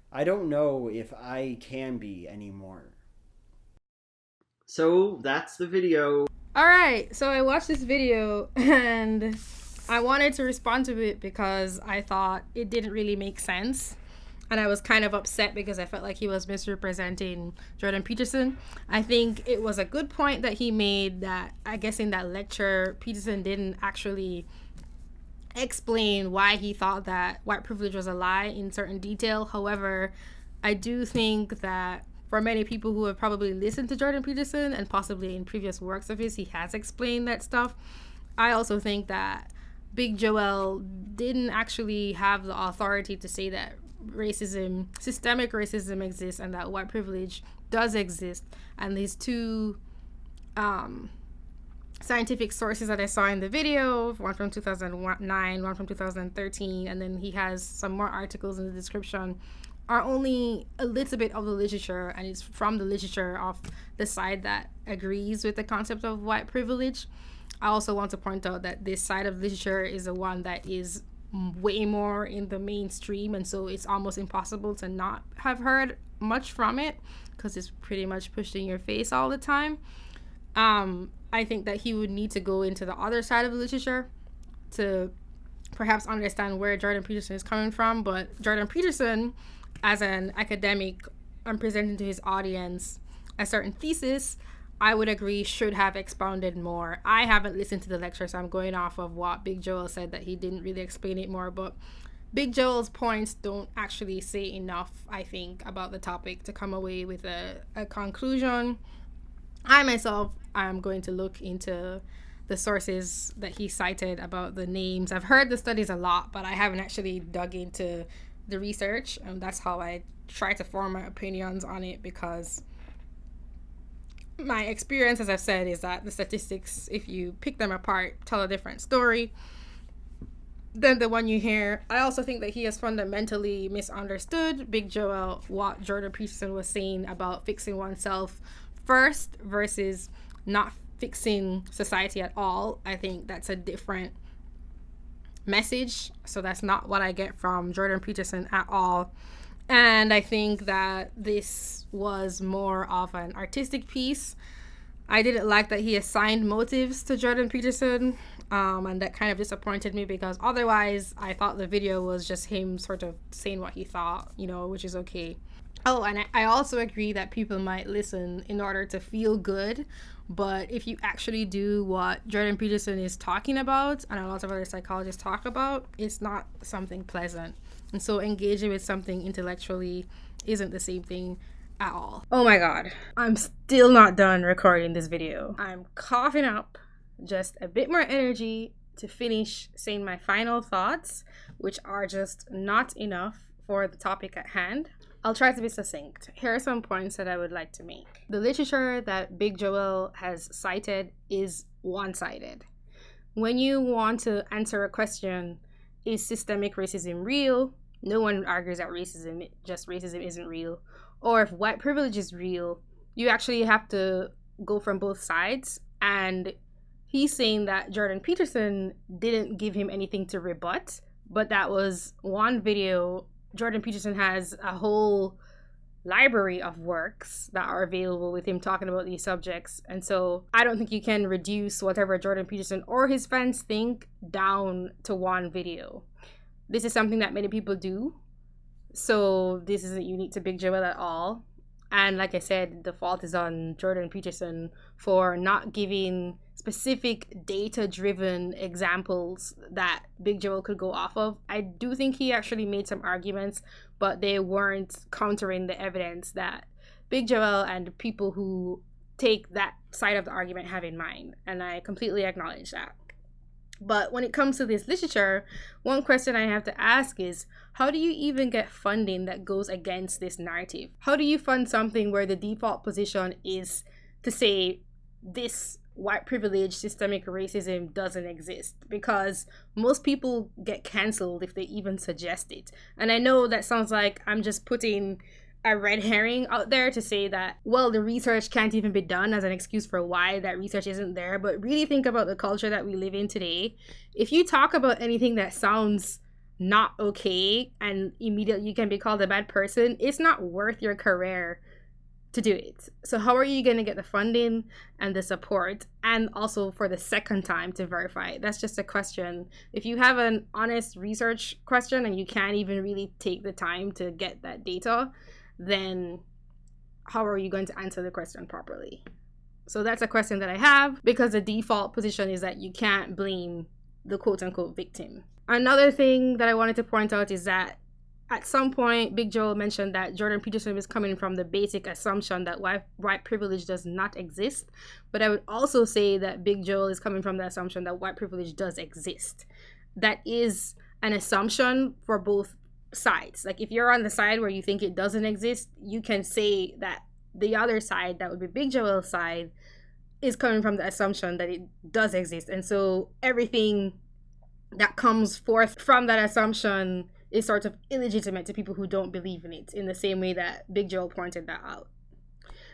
Speaker 2: I don't know if I can be anymore. So that's the video.
Speaker 1: Alright, so I watched this video and I wanted to respond to it because I thought it didn't really make sense. And I was kind of upset because I felt like he was misrepresenting Jordan Peterson. I think it was a good point that he made, that I guess in that lecture, Peterson didn't actually explain why he thought that white privilege was a lie in certain detail. However, I do think that for many people who have probably listened to Jordan Peterson and possibly in previous works of his, he has explained that stuff. I also think that Big Joel didn't actually have the authority to say that racism, systemic racism exists and that white privilege does exist. And these two scientific sources that I saw in the video, one from 2009, one from 2013, and then he has some more articles in the description, are only a little bit of the literature, and it's from the literature of the side that agrees with the concept of white privilege. I also want to point out that this side of literature is the one that is way more in the mainstream, and so it's almost impossible to not have heard much from it because it's pretty much pushed in your face all the time. I think that he would need to go into the other side of the literature to perhaps understand where Jordan Peterson is coming from. But Jordan Peterson, as an academic and presenting to his audience a certain thesis, I would agree should have expounded more. I haven't listened to the lecture, so I'm going off of what Big Joel said, that he didn't really explain it more. But Big Joel's points don't actually say enough, I think, about the topic to come away with a conclusion. I myself am going to look into the sources that he cited about the names. I've heard the studies a lot, but I haven't actually dug into the research, and that's how I try to form my opinions on it, because my experience, as I've said, is that the statistics, if you pick them apart, tell a different story than the one you hear. I also think that he has fundamentally misunderstood, Big Joel, what Jordan Peterson was saying about fixing oneself first versus not fixing society at all. I think that's a different message, so that's not what I get from Jordan Peterson at all. And I think that this was more of an artistic piece. I didn't like that he assigned motives to Jordan Peterson, and that kind of disappointed me, because otherwise I thought the video was just him sort of saying what he thought, which is okay. Oh, and I also agree that people might listen in order to feel good. But if you actually do what Jordan Peterson is talking about, and a lot of other psychologists talk about, it's not something pleasant. And so engaging with something intellectually isn't the same thing at all. Oh my God. I'm still not done recording this video. I'm coughing up just a bit more energy to finish saying my final thoughts, which are just not enough for the topic at hand. I'll try to be succinct. Here are some points that I would like to make. The literature that Big Joel has cited is one-sided. When you want to answer a question, is systemic racism real? No one argues that racism isn't real. Or if white privilege is real, you actually have to go from both sides. And he's saying that Jordan Peterson didn't give him anything to rebut, but that was one video. Jordan Peterson has a whole library of works that are available with him talking about these subjects. And so I don't think you can reduce whatever Jordan Peterson or his fans think down to one video. This is something that many people do. So this isn't unique to Big Joel at all. And like I said, the fault is on Jordan Peterson for not giving specific data-driven examples that Big Joel could go off of. I do think he actually made some arguments, but they weren't countering the evidence that Big Joel and people who take that side of the argument have in mind. And I completely acknowledge that. But when it comes to this literature, one question I have to ask is, how do you even get funding that goes against this narrative? How do you fund something where the default position is to say this white privilege, systemic racism doesn't exist? Because most people get canceled if they even suggest it. And I know that sounds like I'm just putting a red herring out there to say that, well, the research can't even be done as an excuse for why that research isn't there. But really think about the culture that we live in today. If you talk about anything that sounds not okay and immediately you can be called a bad person, it's not worth your career to do it. So how are you going to get the funding and the support, and also for the second time to verify it? That's just a question. If you have an honest research question and you can't even really take the time to get that data, then how are you going to answer the question properly? So that's a question that I have, because the default position is that you can't blame the quote-unquote victim. Another thing that I wanted to point out is that at some point, Big Joel mentioned that Jordan Peterson is coming from the basic assumption that white privilege does not exist. But I would also say that Big Joel is coming from the assumption that white privilege does exist. That is an assumption for both sides. Like, if you're on the side where you think it doesn't exist, you can say that the other side, that would be Big Joel's side, is coming from the assumption that it does exist. And so everything that comes forth from that assumption is sort of illegitimate to people who don't believe in it, in the same way that Big Joel pointed that out.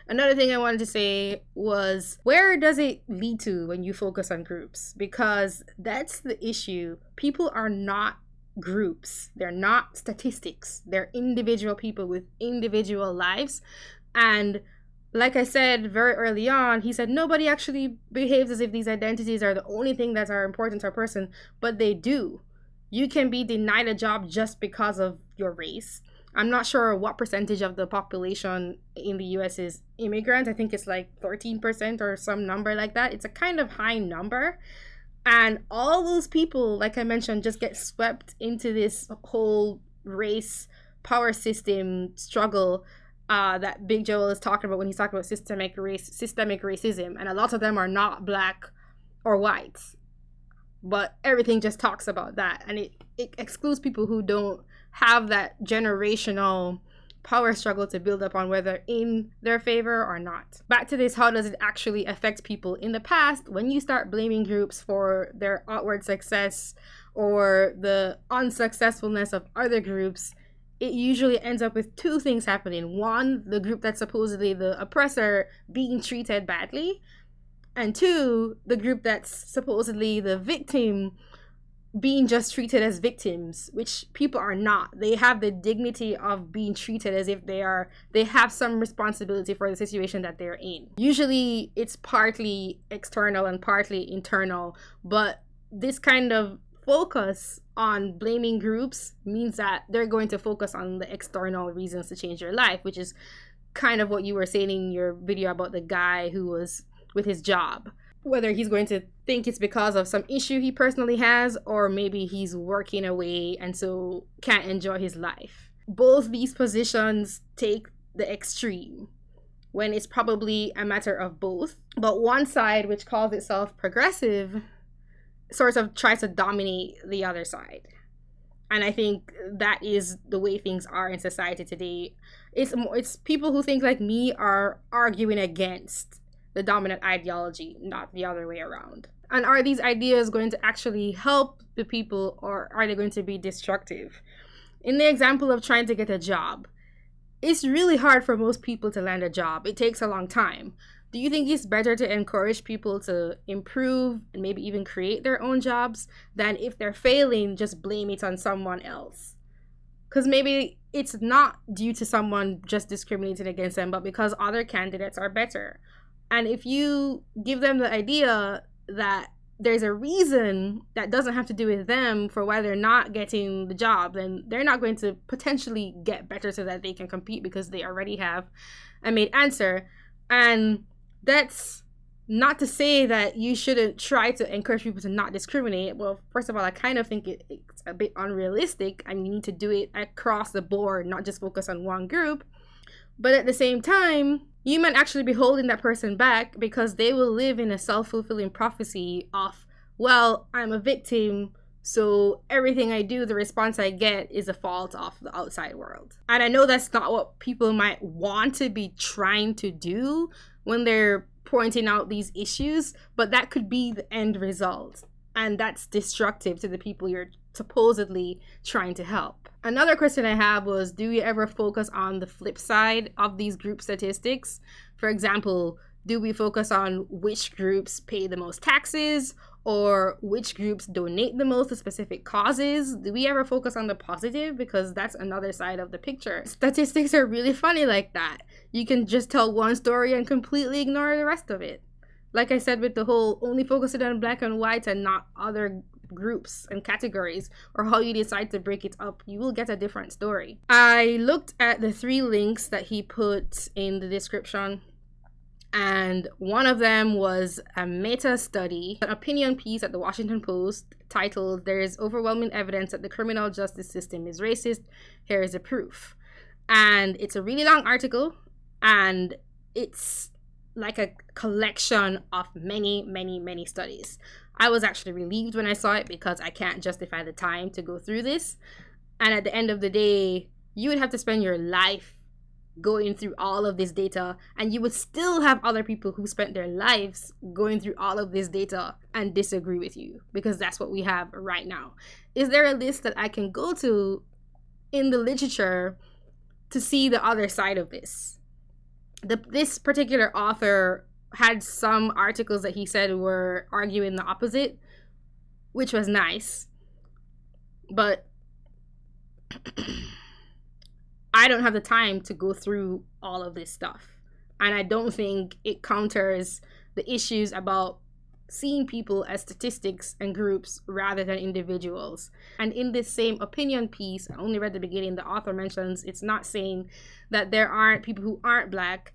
Speaker 1: Another thing I wanted to say was, where does it lead to when you focus on groups? Because that's the issue. People are not groups. They're not statistics. They're individual people with individual lives. And like I said very early on, he said nobody actually behaves as if these identities are the only thing that are important to a person, but they do. You can be denied a job just because of your race. I'm not sure what percentage of the population in the US is immigrant. I think it's like 13% or some number like that. It's a kind of high number. And all those people, like I mentioned, just get swept into this whole race power system struggle that Big Joel is talking about when he's talking about systemic racism. And a lot of them are not black or white. But everything just talks about that, and it excludes people who don't have that generational power struggle to build upon, whether in their favor or not. Back to this, how does it actually affect people? In the past, when you start blaming groups for their outward success or the unsuccessfulness of other groups, it usually ends up with two things happening. One, the group that's supposedly the oppressor being treated badly. And two, the group that's supposedly the victim being just treated as victims, which people are not. They have the dignity of being treated as if they have some responsibility for the situation that they're in. Usually it's partly external and partly internal, but this kind of focus on blaming groups means that they're going to focus on the external reasons to change your life, which is kind of what you were saying in your video about the guy who was with his job. Whether he's going to think it's because of some issue he personally has, or maybe he's working away and so can't enjoy his life. Both these positions take the extreme when it's probably a matter of both. But one side, which calls itself progressive, sort of tries to dominate the other side. And I think that is the way things are in society today. It's people who think like me are arguing against the dominant ideology, not the other way around. And are these ideas going to actually help the people, or are they going to be destructive? In the example of trying to get a job, it's really hard for most people to land a job. It takes a long time. Do you think it's better to encourage people to improve and maybe even create their own jobs than, if they're failing, just blame it on someone else? Because maybe it's not due to someone just discriminating against them, but because other candidates are better. And if you give them the idea that there's a reason that doesn't have to do with them for why they're not getting the job, then they're not going to potentially get better so that they can compete, because they already have a made answer. And that's not to say that you shouldn't try to encourage people to not discriminate. Well, first of all, I kind of think it's a bit unrealistic, and you need to do it across the board, not just focus on one group. But at the same time, you might actually be holding that person back, because they will live in a self-fulfilling prophecy of, well, I'm a victim, so everything I do, the response I get is a fault of the outside world. And I know that's not what people might want to be trying to do when they're pointing out these issues, but that could be the end result. And that's destructive to the people you're supposedly trying to help. Another question I have was, do we ever focus on the flip side of these group statistics? For example, do we focus on which groups pay the most taxes, or which groups donate the most to specific causes? Do we ever focus on the positive? Because that's another side of the picture. Statistics are really funny like that. You can just tell one story and completely ignore the rest of it. Like I said, with the whole only focusing on black and white and not other groups and categories, or how you decide to break it up, you will get a different story. I looked at the 3 links that he put in the description, and one of them was a meta study, an opinion piece at the Washington Post titled, "There is overwhelming evidence that the criminal justice system is racist. Here is the proof." And it's a really long article, and it's like a collection of many studies. I was actually relieved when I saw it, because I can't justify the time to go through this. And at the end of the day, you would have to spend your life going through all of this data, and you would still have other people who spent their lives going through all of this data and disagree with you, because that's what we have right now. Is there a list that I can go to in the literature to see the other side of this? This particular author had some articles that he said were arguing the opposite, which was nice. But I don't have the time to go through all of this stuff. And I don't think it counters the issues about seeing people as statistics and groups rather than individuals. And in this same opinion piece, I only read the beginning, the author mentions it's not saying that there aren't people who aren't black.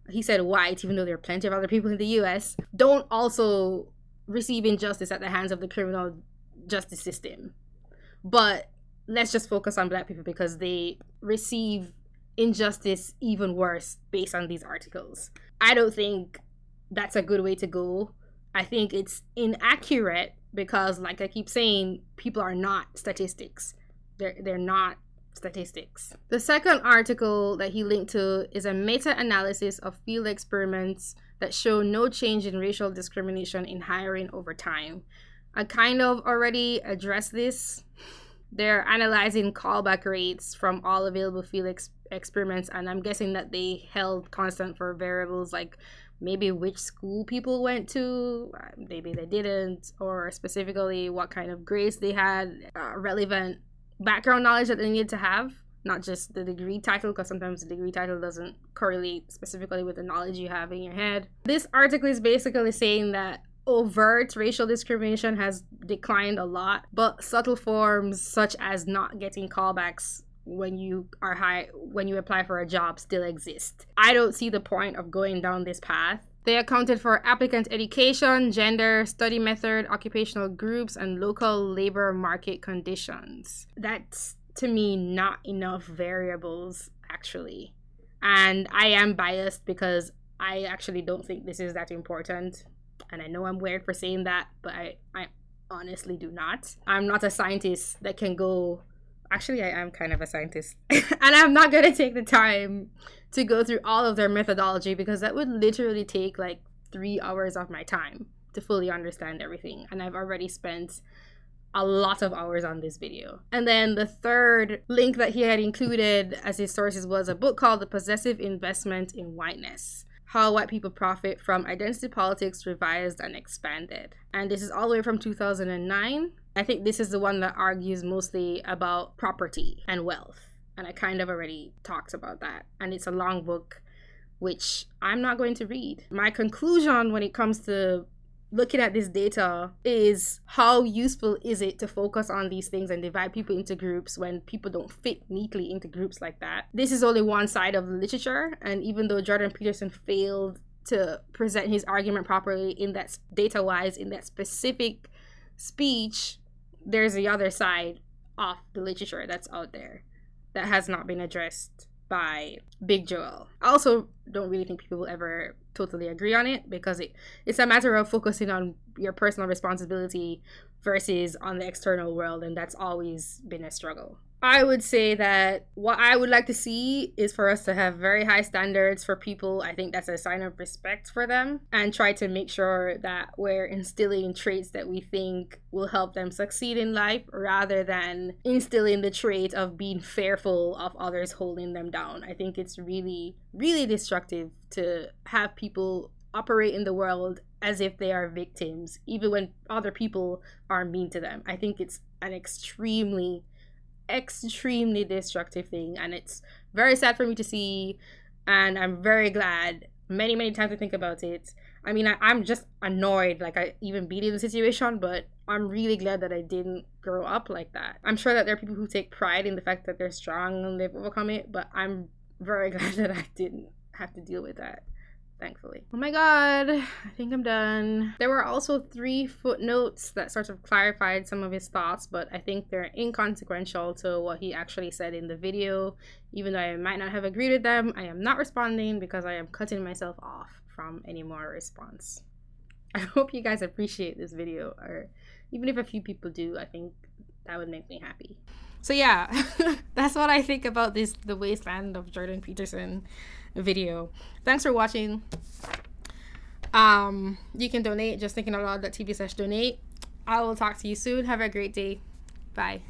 Speaker 1: He said white, even though there are plenty of other people in the US, don't also receive injustice at the hands of the criminal justice system. But let's just focus on black people, because they receive injustice even worse based on these articles. I don't think that's a good way to go. I think it's inaccurate, because, like I keep saying, people are not statistics. They're not statistics. The second article that he linked to is a meta-analysis of field experiments that show no change in racial discrimination in hiring over time. I kind of already addressed this. They're analyzing callback rates from all available field experiments, and I'm guessing that they held constant for variables like maybe which school people went to, maybe they didn't, or specifically what kind of grades they had, relevant background knowledge that they needed to have, not just the degree title, because sometimes the degree title doesn't correlate specifically with the knowledge you have in your head. This article is basically saying that overt racial discrimination has declined a lot, but subtle forms such as not getting callbacks when you apply for a job still exist. I don't see the point of going down this path. They accounted for applicant education, gender, study method, occupational groups, and local labor market conditions. That's, to me, not enough variables, actually. And I am biased because I actually don't think this is that important. And I know I'm weird for saying that, but I honestly do not. I'm not a scientist that can go... Actually, I am kind of a scientist. And I'm not going to take the time to go through all of their methodology because that would literally take like 3 hours of my time to fully understand everything. And I've already spent a lot of hours on this video. And then the third link that he had included as his sources was a book called The Possessive Investment in Whiteness: How White People Profit from Identity Politics Revised and Expanded. And this is all the way from 2009. I think this is the one that argues mostly about property and wealth. And I kind of already talked about that. And it's a long book, which I'm not going to read. My conclusion when it comes to looking at this data is how useful is it to focus on these things and divide people into groups when people don't fit neatly into groups like that. This is only one side of the literature, and even though Jordan Peterson failed to present his argument properly in that data-wise in that specific speech, there's the other side of the literature that's out there that has not been addressed by Big Joel. I also don't really think people will ever totally agree on it because it's a matter of focusing on your personal responsibility versus on the external world, and that's always been a struggle. I would say that what I would like to see is for us to have very high standards for people. I think that's a sign of respect for them, and try to make sure that we're instilling traits that we think will help them succeed in life rather than instilling the trait of being fearful of others holding them down. I think it's really, really destructive to have people operate in the world as if they are victims, even when other people are mean to them. I think it's an extremely destructive thing, and it's very sad for me to see, and I'm very glad many times I think about it. I mean, I'm just annoyed, like I even beat in the situation, but I'm really glad that I didn't grow up like that. I'm sure that there are people who take pride in the fact that they're strong and they've overcome it, but I'm very glad that I didn't have to deal with that, thankfully. Oh my god, I think I'm done. There were also 3 footnotes that sort of clarified some of his thoughts, but I think they're inconsequential to what he actually said in the video. Even though I might not have agreed with them, I am not responding because I am cutting myself off from any more response. I hope you guys appreciate this video, or even if a few people do, I think that would make me happy. So yeah, that's what I think about the Wasteland of Jordan Peterson video. Thanks for watching. You can donate, just thinking out loud.tv/donate. I will talk to you soon. Have a great day. Bye.